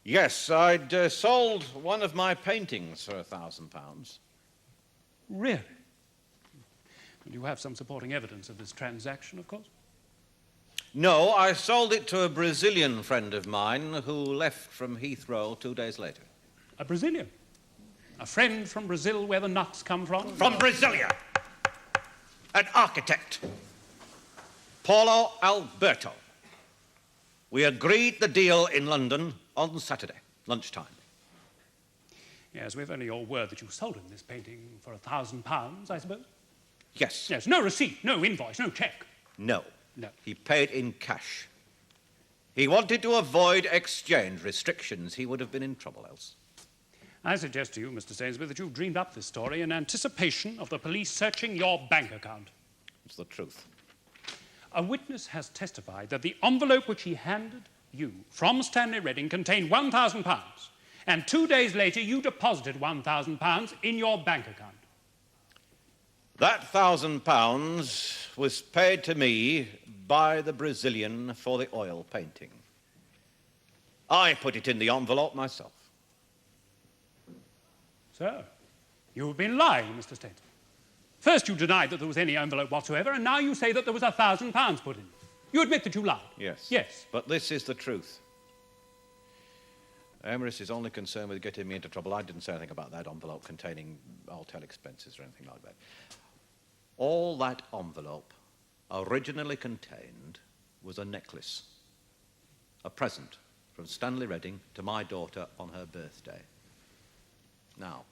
Yes, I'd sold one of my paintings for £1,000. Really? And you have some supporting evidence of this transaction, of course? No, I sold it to a Brazilian friend of mine who left from Heathrow 2 days later. A Brazilian? A friend from Brazil where the nuts come from? From Brasilia. An architect. Paulo Alberto. We agreed the deal in London on Saturday, lunchtime. Yes, we've only your word that you sold him this painting for £1,000, I suppose? Yes. Yes, no receipt, no invoice, no cheque. No. No. He paid in cash. He wanted to avoid exchange restrictions. He would have been in trouble else. I suggest to you, Mr. Stainsby, that you've dreamed up this story in anticipation of the police searching your bank account. It's the truth. A witness has testified that the envelope which he handed you from Stanley Redding contained £1,000, and 2 days later you deposited £1,000 in your bank account. That £1,000 was paid to me by the Brazilian for the oil painting. I put it in the envelope myself. So, you have been lying, Mr. Stainsby. First you denied that there was any envelope whatsoever, and now you say that there was £1,000 put in. You admit that you lied? Yes. Yes. But this is the truth. Emrys is only concerned with getting me into trouble. I didn't say anything about that envelope containing hotel expenses or anything like that. All that envelope originally contained was a necklace, a present from Stanley Redding to my daughter on her birthday. Now,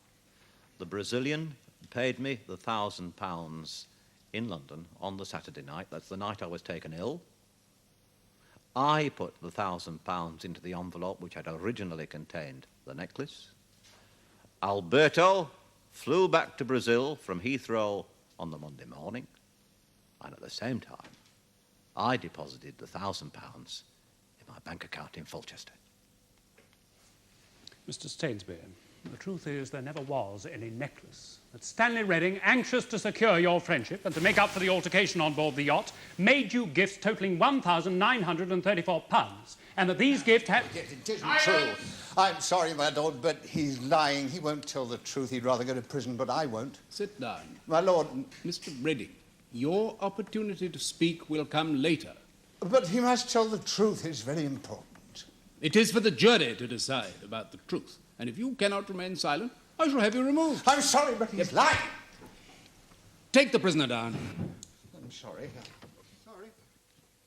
the Brazilian paid me the £1,000 in London on the Saturday night. That's the night I was taken ill. I put the £1,000 into the envelope which had originally contained the necklace. Alberto flew back to Brazil from Heathrow on the Monday morning, and at the same time, I deposited the £1,000 in my bank account in Fulchester. Mr. Stainsby, the truth is there never was any necklace. That Stanley Redding, anxious to secure your friendship and to make up for the altercation on board the yacht, made you gifts totalling £1,934, and that these gifts had... It isn't true. I'm sorry, my lord, but he's lying. He won't tell the truth. He'd rather go to prison, but I won't. Sit down. My lord... Mr. Redding, your opportunity to speak will come later. But he must tell the truth. It's very important. It is for the jury to decide about the truth. And if you cannot remain silent, I shall have you removed. I'm sorry, but he's lying. Take the prisoner down. I'm sorry. Sorry.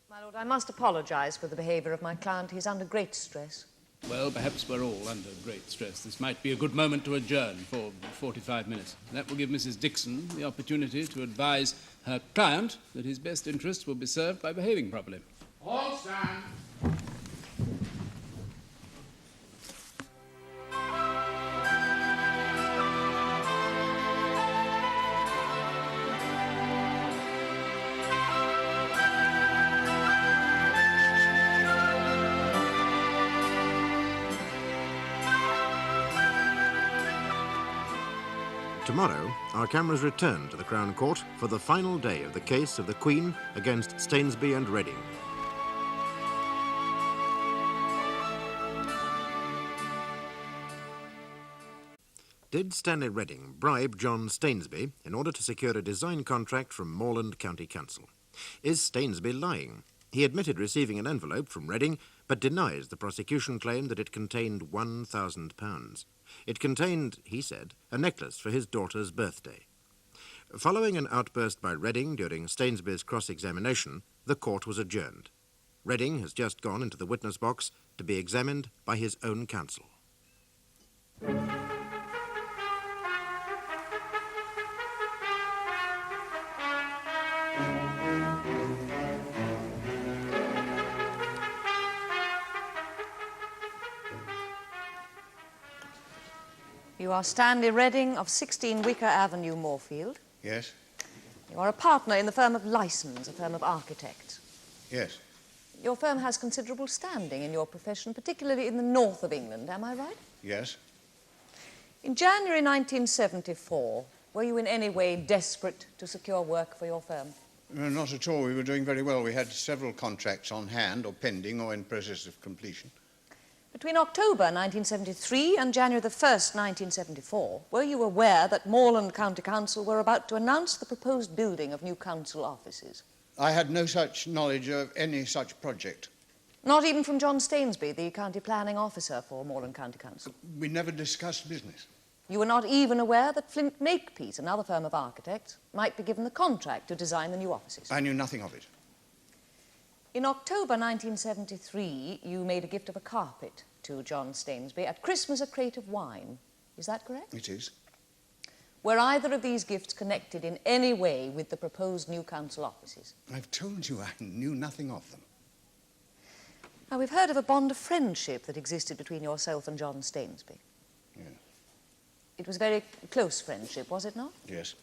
My lord, I must apologise for the behaviour of my client. He's under great stress. Well, perhaps we're all under great stress. This might be a good moment to adjourn for 45 minutes. That will give Mrs. Dixon the opportunity to advise her client that his best interests will be served by behaving properly. All stand. Tomorrow, our cameras return to the Crown Court for the final day of the case of the Queen against Stainsby and Redding. Did Stanley Redding bribe John Stainsby in order to secure a design contract from Moreland County Council? Is Stainsby lying? He admitted receiving an envelope from Redding, but denies the prosecution claim that it contained £1,000. It contained, he said, a necklace for his daughter's birthday. Following an outburst by Redding during Stainsby's cross-examination, the court was adjourned. Redding has just gone into the witness box to be examined by his own counsel. You are Stanley Redding of 16 Wicker Avenue, Moorfield. Yes? You are a partner in the firm of Lysons, a firm of architects. Yes. Your firm has considerable standing in your profession, particularly in the north of England, am I right? Yes. In January 1974, were you in any way desperate to secure work for your firm? Not at all. We were doing very well. We had several contracts on hand or pending or in process of completion. Between October 1973 and January the 1st, 1974, were you aware that Moreland County Council were about to announce the proposed building of new council offices? I had no such knowledge of any such project. Not even from John Stainsby, the county planning officer for Moreland County Council? We never discussed business. You were not even aware that Flint Makepeace, another firm of architects, might be given the contract to design the new offices? I knew nothing of it. In October 1973, you made a gift of a carpet to John Stainsby. At Christmas, a crate of wine. Is that correct? It is. Were either of these gifts connected in any way with the proposed new council offices? I've told you I knew nothing of them. Now, we've heard of a bond of friendship that existed between yourself and John Stainsby. Yes. It was a very close friendship, was it not? Yes.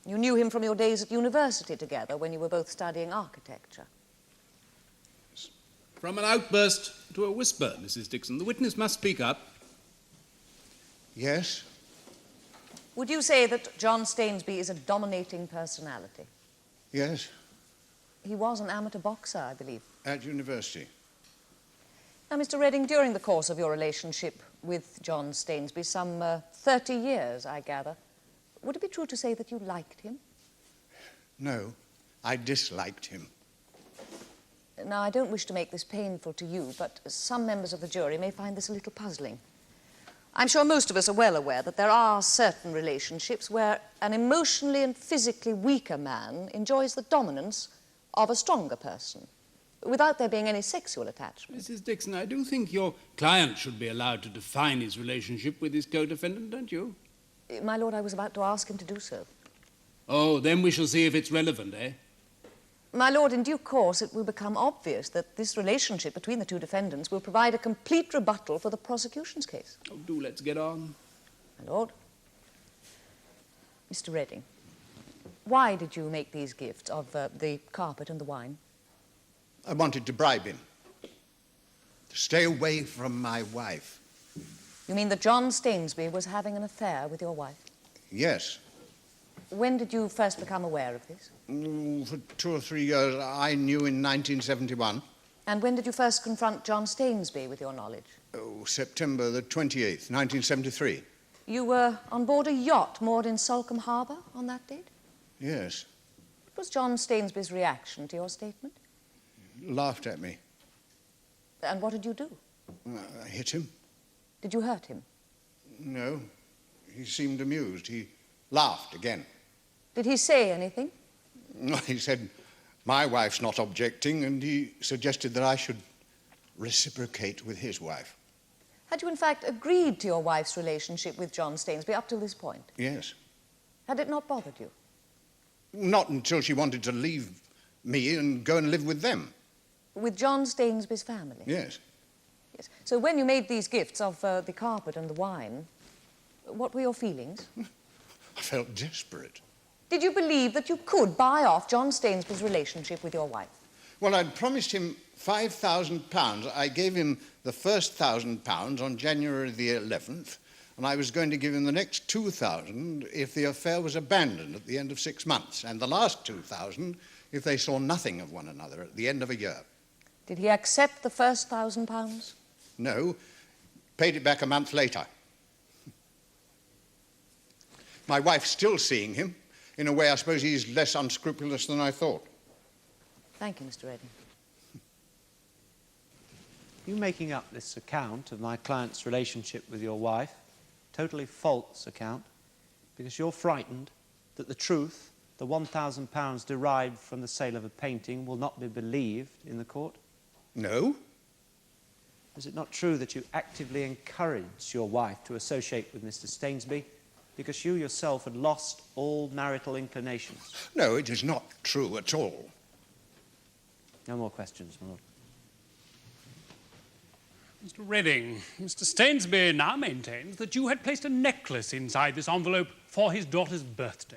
You knew him from your days at university together when you were both studying architecture. From an outburst to a whisper, Mrs. Dixon. The witness must speak up. Yes. Would you say that John Stainsby is a dominating personality? Yes. He was an amateur boxer, I believe. At university. Now, Mr. Redding, during the course of your relationship with John Stainsby, some 30 years, I gather, would it be true to say that you liked him? No, I disliked him. Now, I don't wish to make this painful to you, but some members of the jury may find this a little puzzling. I'm sure most of us are well aware that there are certain relationships where an emotionally and physically weaker man enjoys the dominance of a stronger person, without there being any sexual attachment. Mrs. Dixon, I do think your client should be allowed to define his relationship with his co-defendant, don't you? My lord, I was about to ask him to do so. Oh, then we shall see if it's relevant, eh? My lord, in due course it will become obvious that this relationship between the two defendants will provide a complete rebuttal for the prosecution's case. Oh, do let's get on. My lord. Mr. Redding, why did you make these gifts of the carpet and the wine? I wanted to bribe him. To stay away from my wife. You mean that John Stainsby was having an affair with your wife? Yes. When did you first become aware of this? For 2 or 3 years, I knew in 1971. And when did you first confront John Stainsby with your knowledge? Oh, September the 28th, 1973. You were on board a yacht moored in Salcombe Harbour on that date? Yes. What was John Stainsby's reaction to your statement? Laughed at me. And what did you do? I hit him. Did you hurt him? No. He seemed amused. He laughed again. Did he say anything? He said, my wife's not objecting, and he suggested that I should reciprocate with his wife. Had you in fact agreed to your wife's relationship with John Stainsby up to this point? Yes. Had it not bothered you? Not until she wanted to leave me and go and live with them. With John Stainsby's family? Yes. Yes. So when you made these gifts of the carpet and the wine, what were your feelings? I felt desperate. Did you believe that you could buy off John Stainsby's relationship with your wife? Well, I'd promised him £5,000. I gave him the first £1,000 on January the 11th, and I was going to give him the next 2,000 if the affair was abandoned at the end of 6 months, and the last 2,000 if they saw nothing of one another at the end of a year. Did he accept the first £1,000? No, paid it back a month later. My wife's still seeing him. In a way, I suppose he's less unscrupulous than I thought. Thank you, Mr. Redding. You making up this account of my client's relationship with your wife, totally false account, because you're frightened that the truth, the £1,000 derived from the sale of a painting, will not be believed in the court? No. Is it not true that you actively encouraged your wife to associate with Mr. Stainsby because you yourself had lost all marital inclinations? No, it is not true at all. No more questions, my lord. Mr. Redding, Mr. Stainsby now maintains that you had placed a necklace inside this envelope for his daughter's birthday.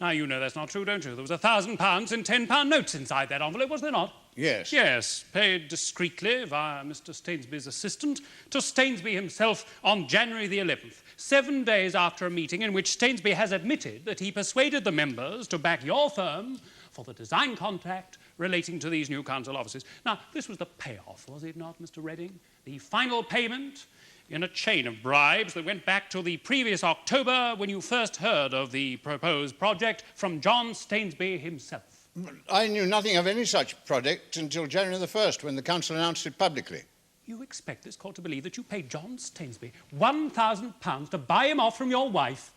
Now, you know that's not true, don't you? There was £1,000 in £10 notes inside that envelope, was there not? Yes. Yes, paid discreetly via Mr. Stainsby's assistant to Stainsby himself on January the 11th, 7 days after a meeting in which Stainsby has admitted that he persuaded the members to back your firm for the design contract relating to these new council offices. Now, this was the payoff, was it not, Mr. Redding? The final payment in a chain of bribes that went back to the previous October when you first heard of the proposed project from John Stainsby himself. I knew nothing of any such project until January the 1st, when the council announced it publicly. You expect this court to believe that you paid John Stainsby £1,000 to buy him off from your wife?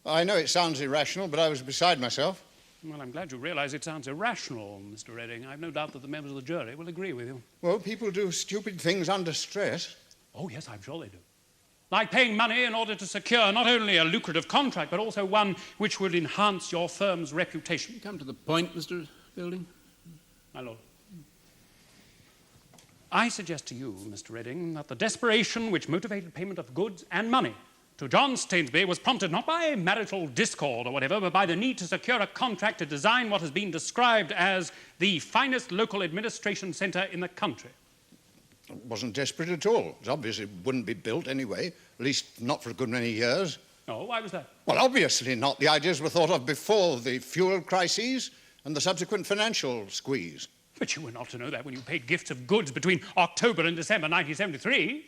I know it sounds irrational, but I was beside myself. Well, I'm glad you realise it sounds irrational, Mr. Redding. I've no doubt that the members of the jury will agree with you. Well, people do stupid things under stress. Oh, yes, I'm sure they do. Like paying money in order to secure not only a lucrative contract, but also one which would enhance your firm's reputation. Come to the point, Mr. Fielding. My lord. I suggest to you, Mr. Redding, that the desperation which motivated payment of goods and money to John Stainsby was prompted not by marital discord or whatever, but by the need to secure a contract to design what has been described as the finest local administration centre in the country. It wasn't desperate at all. It obviously wouldn't be built anyway, at least not for a good many years. Oh, why was that? Well, obviously not. The ideas were thought of before the fuel crises and the subsequent financial squeeze. But you were not to know that when you paid gifts of goods between October and December 1973.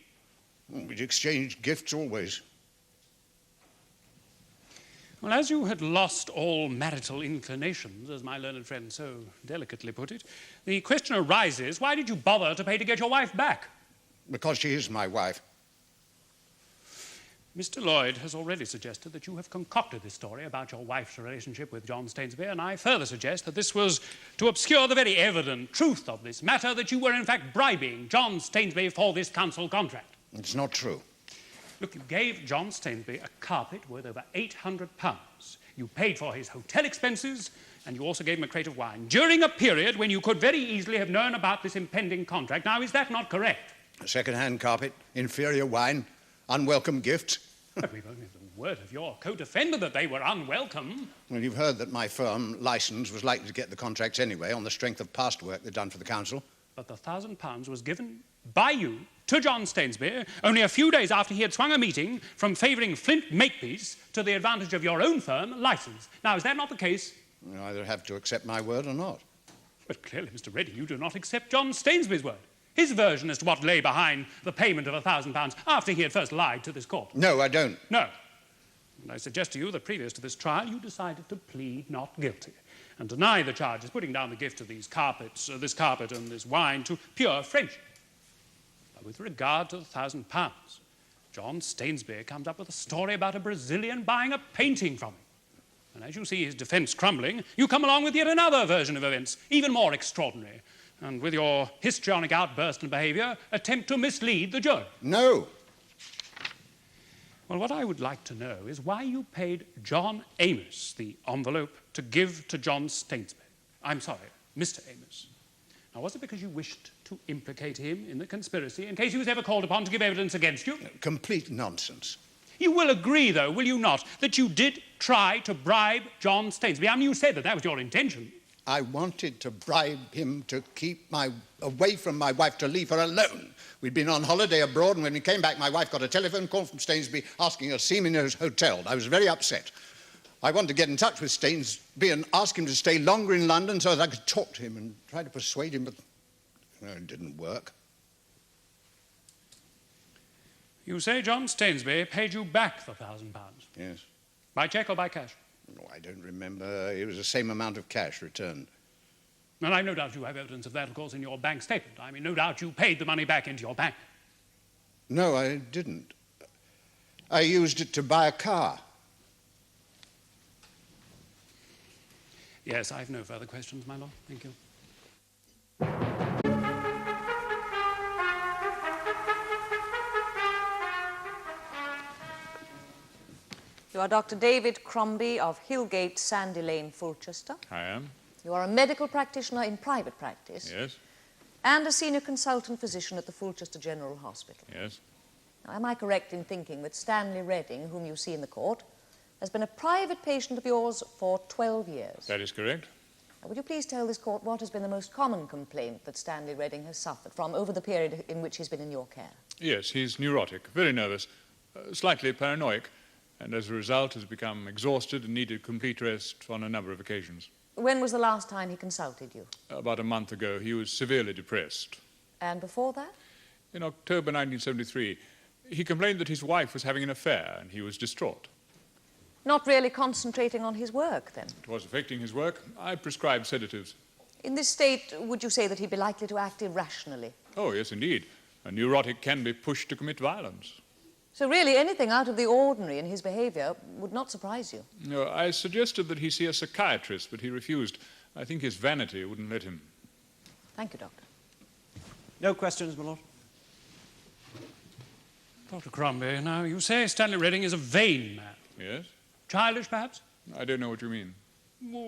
We'd exchanged gifts always. Well, as you had lost all marital inclinations, as my learned friend so delicately put it, the question arises, why did you bother to pay to get your wife back? Because she is my wife. Mr. Lloyd has already suggested that you have concocted this story about your wife's relationship with John Stainsby, and I further suggest that this was to obscure the very evident truth of this matter, that you were in fact bribing John Stainsby for this council contract. It's not true. Look, you gave John Stainsby a carpet worth over £800. You paid for his hotel expenses, and you also gave him a crate of wine during a period when you could very easily have known about this impending contract. Now, is that not correct? A second-hand carpet, inferior wine, unwelcome gifts. But we've only the word of your co-defender that they were unwelcome. Well, you've heard that my firm, Licence, was likely to get the contracts anyway on the strength of past work they'd done for the council. But the £1,000 was given by you to John Stainsby only a few days after he had swung a meeting from favouring Flint Makepeace to the advantage of your own firm, Licence. Now, is that not the case? You either have to accept my word or not. But clearly, Mr. Redding, you do not accept John Stainsby's word. His version as to what lay behind the payment of £1,000 after he had first lied to this court. No, I don't. No. And I suggest to you that previous to this trial, you decided to plead not guilty and deny the charges, putting down the gift of these carpets, this carpet and this wine to pure friendship. But with regard to the £1,000, John Stainsby comes up with a story about a Brazilian buying a painting from him. And as you see his defence crumbling, you come along with yet another version of events, even more extraordinary, and with your histrionic outburst and behaviour, attempt to mislead the jury. No. Well, what I would like to know is why you paid John Amos the envelope to give to John Stainsby. I'm sorry, Mr. Amos. Now, was it because you wished to implicate him in the conspiracy in case he was ever called upon to give evidence against you? Complete nonsense. You will agree, though, will you not, that you did try to bribe John Stainsby? I mean, you said that that was your intention. I wanted to bribe him to keep away from my wife, to leave her alone. We'd been on holiday abroad, and when we came back, my wife got a telephone call from Stainsby asking her to see me in his hotel. I was very upset. I wanted to get in touch with Stainsby and ask him to stay longer in London so that I could talk to him and try to persuade him, but it didn't work. You say John Stainsby paid you back the £1,000? Yes. By cheque or by cash? No, I don't remember. It was the same amount of cash returned. And I no doubt you have evidence of that, of course, in your bank statement. I mean, no doubt you paid the money back into your bank. No, I didn't. I used it to buy a car. Yes, I have no further questions, my lord. Thank you. You are Dr. David Crombie of Hillgate, Sandy Lane, Fulchester. I am. You are a medical practitioner in private practice. Yes. And a senior consultant physician at the Fulchester General Hospital. Yes. Now, am I correct in thinking that Stanley Redding, whom you see in the court, has been a private patient of yours for 12 years? That is correct. Now, would you please tell this court what has been the most common complaint that Stanley Redding has suffered from over the period in which he's been in your care? Yes, he's neurotic, very nervous, slightly paranoid, and as a result has become exhausted and needed complete rest on a number of occasions. When was the last time he consulted you? About a month ago, he was severely depressed. And before that? In October 1973, he complained that his wife was having an affair, and he was distraught. Not really concentrating on his work, then? It was affecting his work. I prescribed sedatives. In this state, would you say that he'd be likely to act irrationally? Oh, yes, indeed. A neurotic can be pushed to commit violence. So really, anything out of the ordinary in his behaviour would not surprise you? No, I suggested that he see a psychiatrist, but he refused. I think his vanity wouldn't let him. Thank you, Doctor. No questions, my lord? Dr. Crombie, now you say Stanley Redding is a vain man. Yes? Childish, perhaps? I don't know what you mean.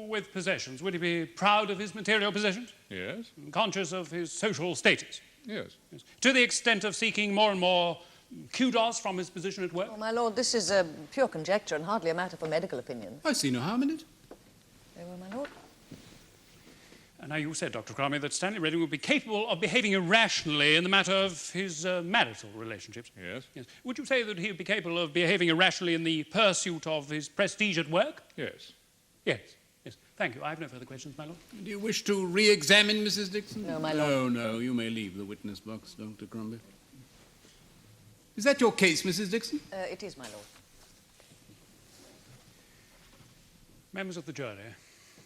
With possessions. Would he be proud of his material possessions? Yes? Conscious of his social status? Yes. Yes. To the extent of seeking more and more kudos from his position at work? Oh, my lord, this is pure conjecture and hardly a matter for medical opinion. I see no harm in it. Very well, my lord. Now, you said, Dr. Crombie, that Stanley Redding would be capable of behaving irrationally in the matter of his marital relationships. Yes? Yes. Would you say that he would be capable of behaving irrationally in the pursuit of his prestige at work? Yes. Yes. Yes. Thank you. I have no further questions, my lord. Do you wish to re-examine Mrs. Dixon? No, my lord. No, you may leave the witness box, Dr. Crombie. Is that your case, Mrs. Dixon? It is, my lord. Members of the jury,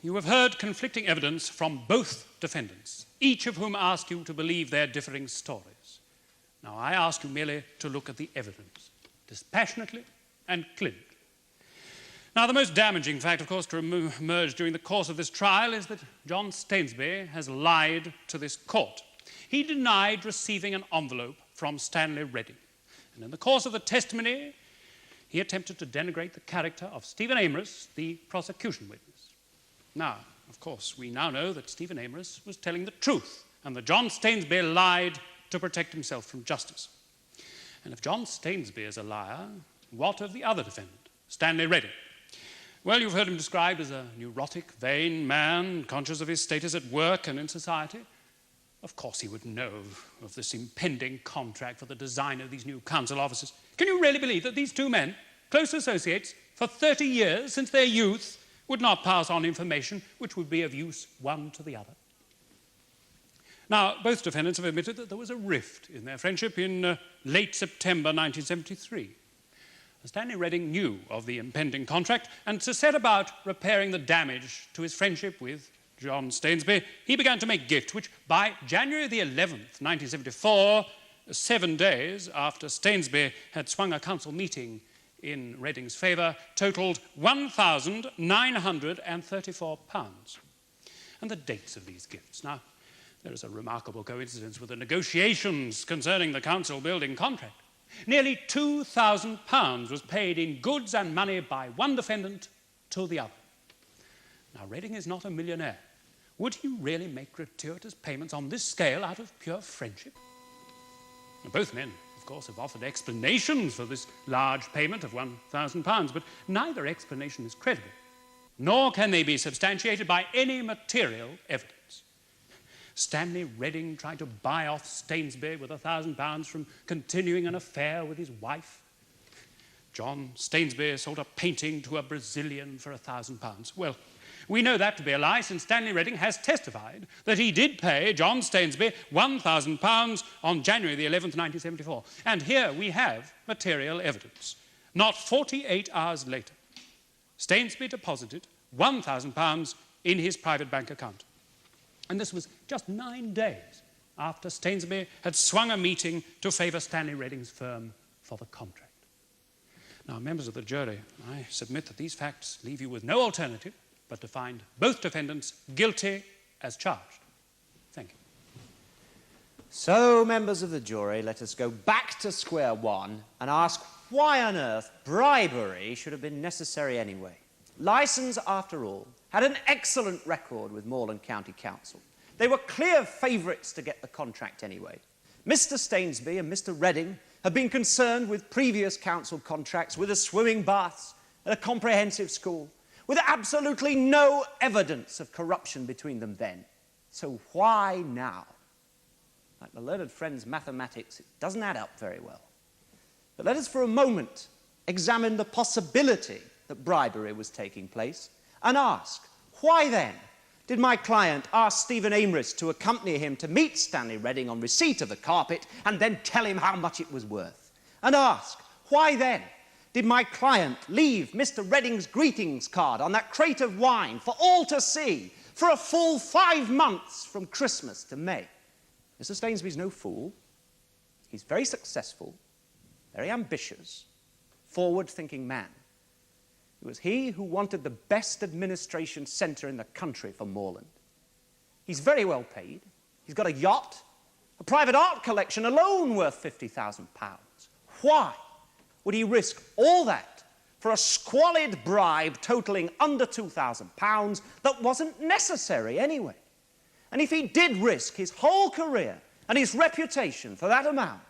you have heard conflicting evidence from both defendants, each of whom asked you to believe their differing stories. Now, I ask you merely to look at the evidence, dispassionately and clinically. Now, the most damaging fact, of course, to emerge during the course of this trial is that John Stainsby has lied to this court. He denied receiving an envelope from Stanley Redding. And in the course of the testimony, he attempted to denigrate the character of Stephen Amorous, the prosecution witness. Now, of course, we now know that Stephen Amorous was telling the truth and that John Stainsby lied to protect himself from justice. And if John Stainsby is a liar, what of the other defendant, Stanley Redding? Well, you've heard him described as a neurotic, vain man, conscious of his status at work and in society. Of course he would know of this impending contract for the design of these new council offices. Can you really believe that these two men, close associates for 30 years since their youth, would not pass on information which would be of use one to the other? Now, both defendants have admitted that there was a rift in their friendship in late September 1973. Stanley Redding knew of the impending contract, and to set about repairing the damage to his friendship with John Stainsby, he began to make gifts which, by January the 11th, 1974, 7 days after Stainsby had swung a council meeting in Redding's favour, totalled £1,934. And the dates of these gifts. Now, there is a remarkable coincidence with the negotiations concerning the council building contract. Nearly £2,000 was paid in goods and money by one defendant to the other. Now, Redding is not a millionaire. Would he really make gratuitous payments on this scale out of pure friendship? Now, both men, of course, have offered explanations for this large payment of £1,000, but neither explanation is credible, nor can they be substantiated by any material evidence. Stanley Redding tried to buy off Stainsby with £1,000 from continuing an affair with his wife. John Stainsby sold a painting to a Brazilian for £1,000. Well, we know that to be a lie, since Stanley Redding has testified that he did pay John Stainsby £1,000 on January the 11th, 1974. And here we have material evidence. Not 48 hours later, Stainsby deposited £1,000 in his private bank account. And this was just 9 days after Stainsby had swung a meeting to favour Stanley Redding's firm for the contract. Now, members of the jury, I submit that these facts leave you with no alternative but to find both defendants guilty as charged. Thank you. So, members of the jury, let us go back to square one and ask why on earth bribery should have been necessary anyway. Licence, after all, had an excellent record with Moreland County Council. They were clear favourites to get the contract anyway. Mr. Stainsby and Mr. Redding have been concerned with previous council contracts with the swimming baths and a comprehensive school, with absolutely no evidence of corruption between them then. So why now? Like my learned friend's mathematics, it doesn't add up very well. But let us for a moment examine the possibility that bribery was taking place and ask, why then did my client ask Stephen Amris to accompany him to meet Stanley Redding on receipt of the carpet and then tell him how much it was worth? And ask, why then did my client leave Mr. Redding's greetings card on that crate of wine for all to see for a full 5 months from Christmas to May? Mr. Stainsby's no fool. He's very successful, very ambitious, forward-thinking man. It was he who wanted the best administration centre in the country for Moreland. He's very well paid. He's got a yacht, a private art collection alone worth £50,000. Why would he risk all that for a squalid bribe totalling under £2,000 that wasn't necessary anyway? And if he did risk his whole career and his reputation for that amount,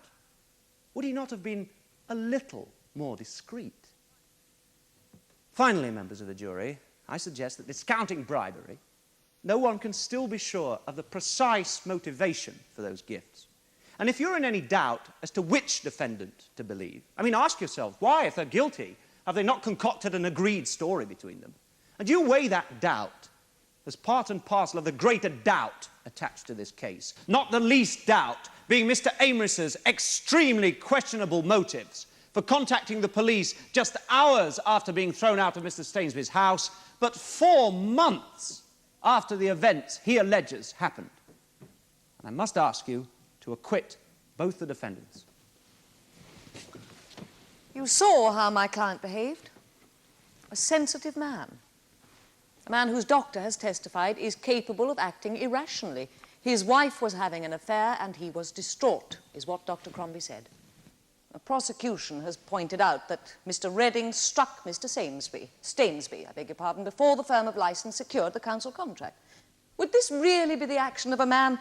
would he not have been a little more discreet? Finally, members of the jury, I suggest that discounting bribery, no one can still be sure of the precise motivation for those gifts. And if you're in any doubt as to which defendant to believe, I mean, ask yourself, why, if they're guilty, have they not concocted an agreed story between them? And you weigh that doubt as part and parcel of the greater doubt attached to this case, not the least doubt being Mr. Amris's extremely questionable motives for contacting the police just hours after being thrown out of Mr. Stainsby's house, but 4 months after the events he alleges happened. And I must ask you to acquit both the defendants. You saw how my client behaved. A sensitive man. A man whose doctor has testified is capable of acting irrationally. His wife was having an affair and he was distraught, is what Dr. Crombie said. The prosecution has pointed out that Mr. Redding struck Mr. Stainsby, before the firm of license secured the council contract. Would this really be the action of a man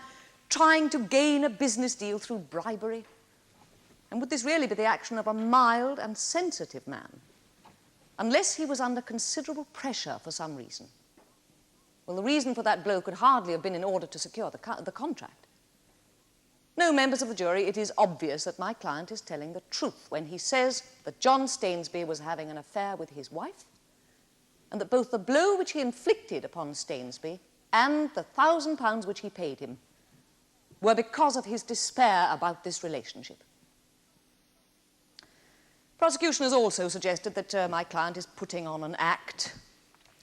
trying to gain a business deal through bribery? And would this really be the action of a mild and sensitive man? Unless he was under considerable pressure for some reason. Well, the reason for that blow could hardly have been in order to secure the contract. No, members of the jury, it is obvious that my client is telling the truth when he says that John Stainsby was having an affair with his wife, and that both the blow which he inflicted upon Stainsby and the £1,000 which he paid him were because of his despair about this relationship. Prosecution has also suggested that my client is putting on an act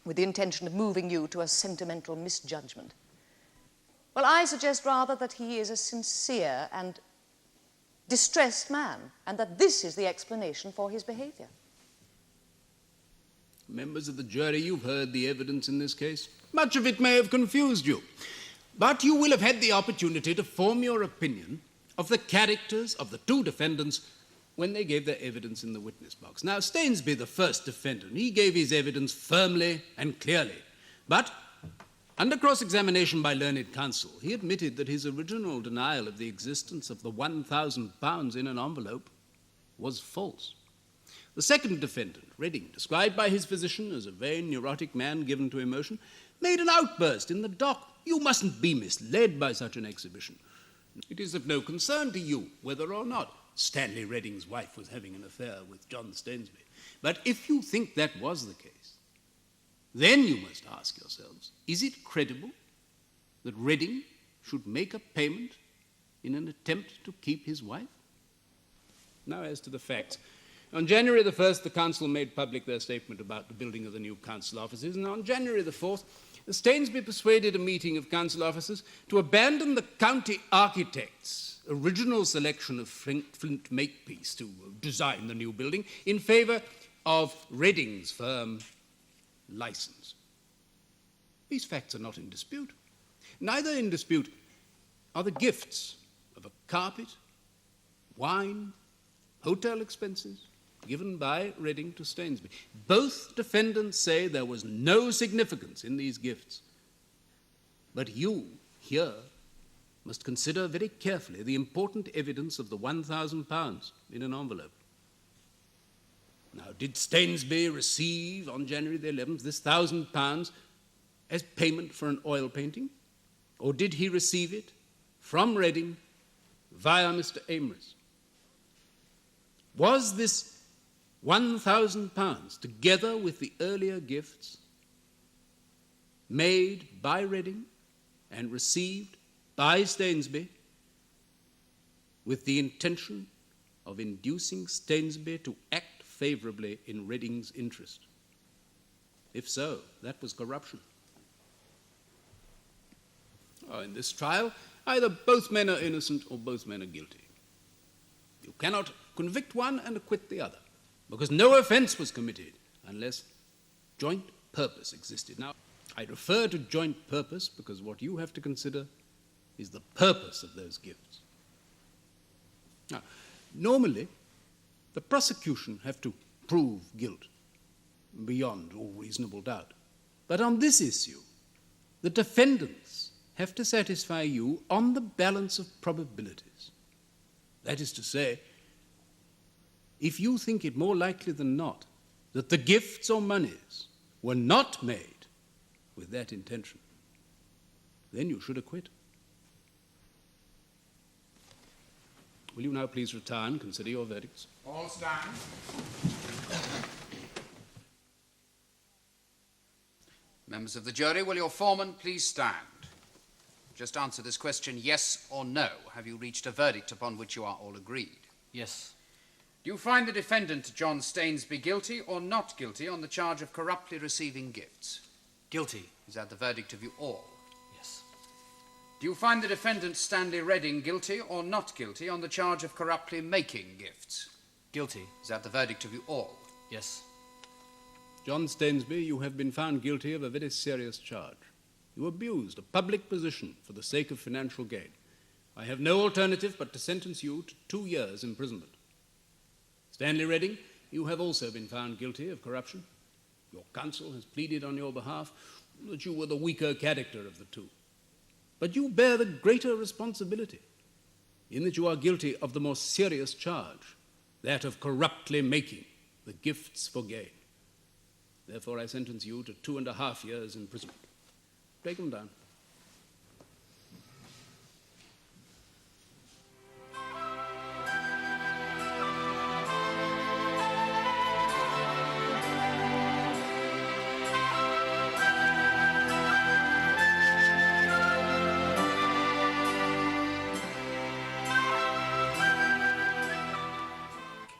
with the intention of moving you to a sentimental misjudgment. Well, I suggest rather that he is a sincere and distressed man, and that this is the explanation for his behaviour. Members of the jury, you've heard the evidence in this case. Much of it may have confused you, but you will have had the opportunity to form your opinion of the characters of the two defendants when they gave their evidence in the witness box. Now, Stainsby, the first defendant, he gave his evidence firmly and clearly, but under cross-examination by learned counsel, he admitted that his original denial of the existence of the £1,000 in an envelope was false. The second defendant, Redding, described by his physician as a vain, neurotic man given to emotion, made an outburst in the dock. You mustn't be misled by such an exhibition. It is of no concern to you whether or not Stanley Redding's wife was having an affair with John Stainsby. But if you think that was the case, then you must ask yourselves, is it credible that Redding should make a payment in an attempt to keep his wife? Now, as to the facts. On January the 1st, the council made public their statement about the building of the new council offices, and on January the 4th, Stainsby persuaded a meeting of council officers to abandon the county architect's original selection of Flint Makepeace to design the new building in favour of Redding's firm, License. These facts are not in dispute. Neither in dispute are the gifts of a carpet, wine, hotel expenses given by Redding to Stainsby. Both defendants say there was no significance in these gifts. But you, here, must consider very carefully the important evidence of the £1,000 in an envelope. Now, did Stainsby receive on January the 11th this £1,000 as payment for an oil painting? Or did he receive it from Reading via Mr. Amris? Was this £1,000, together with the earlier gifts, made by Reading and received by Stainsby with the intention of inducing Stainsby to act favourably in Reading's interest? If so, that was corruption. In this trial, either both men are innocent or both men are guilty. You cannot convict one and acquit the other, because no offence was committed unless joint purpose existed. Now, I refer to joint purpose because what you have to consider is the purpose of those gifts. Now, normally, the prosecution have to prove guilt beyond all reasonable doubt. But on this issue, the defendants have to satisfy you on the balance of probabilities. That is to say, if you think it more likely than not that the gifts or monies were not made with that intention, then you should acquit. Will you now please retire and consider your verdicts? All stand. Members of the jury, will your foreman please stand? Just answer this question, yes or no. Have you reached a verdict upon which you are all agreed? Yes. Do you find the defendant, John Stainsby, guilty or not guilty on the charge of corruptly receiving gifts? Guilty. Is that the verdict of you all? Yes. Do you find the defendant, Stanley Reading, guilty or not guilty on the charge of corruptly making gifts? Guilty. Is that the verdict of you all? Yes. John Stainsby, you have been found guilty of a very serious charge. You abused a public position for the sake of financial gain. I have no alternative but to sentence you to 2 years' imprisonment. Stanley Reading, you have also been found guilty of corruption. Your counsel has pleaded on your behalf that you were the weaker character of the two. But you bear the greater responsibility in that you are guilty of the more serious charge, that of corruptly making the gifts for gain. Therefore, I sentence you to 2.5 years' imprisonment. Take them down.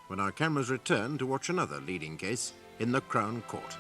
When our cameras return to watch another leading case in the Crown Court.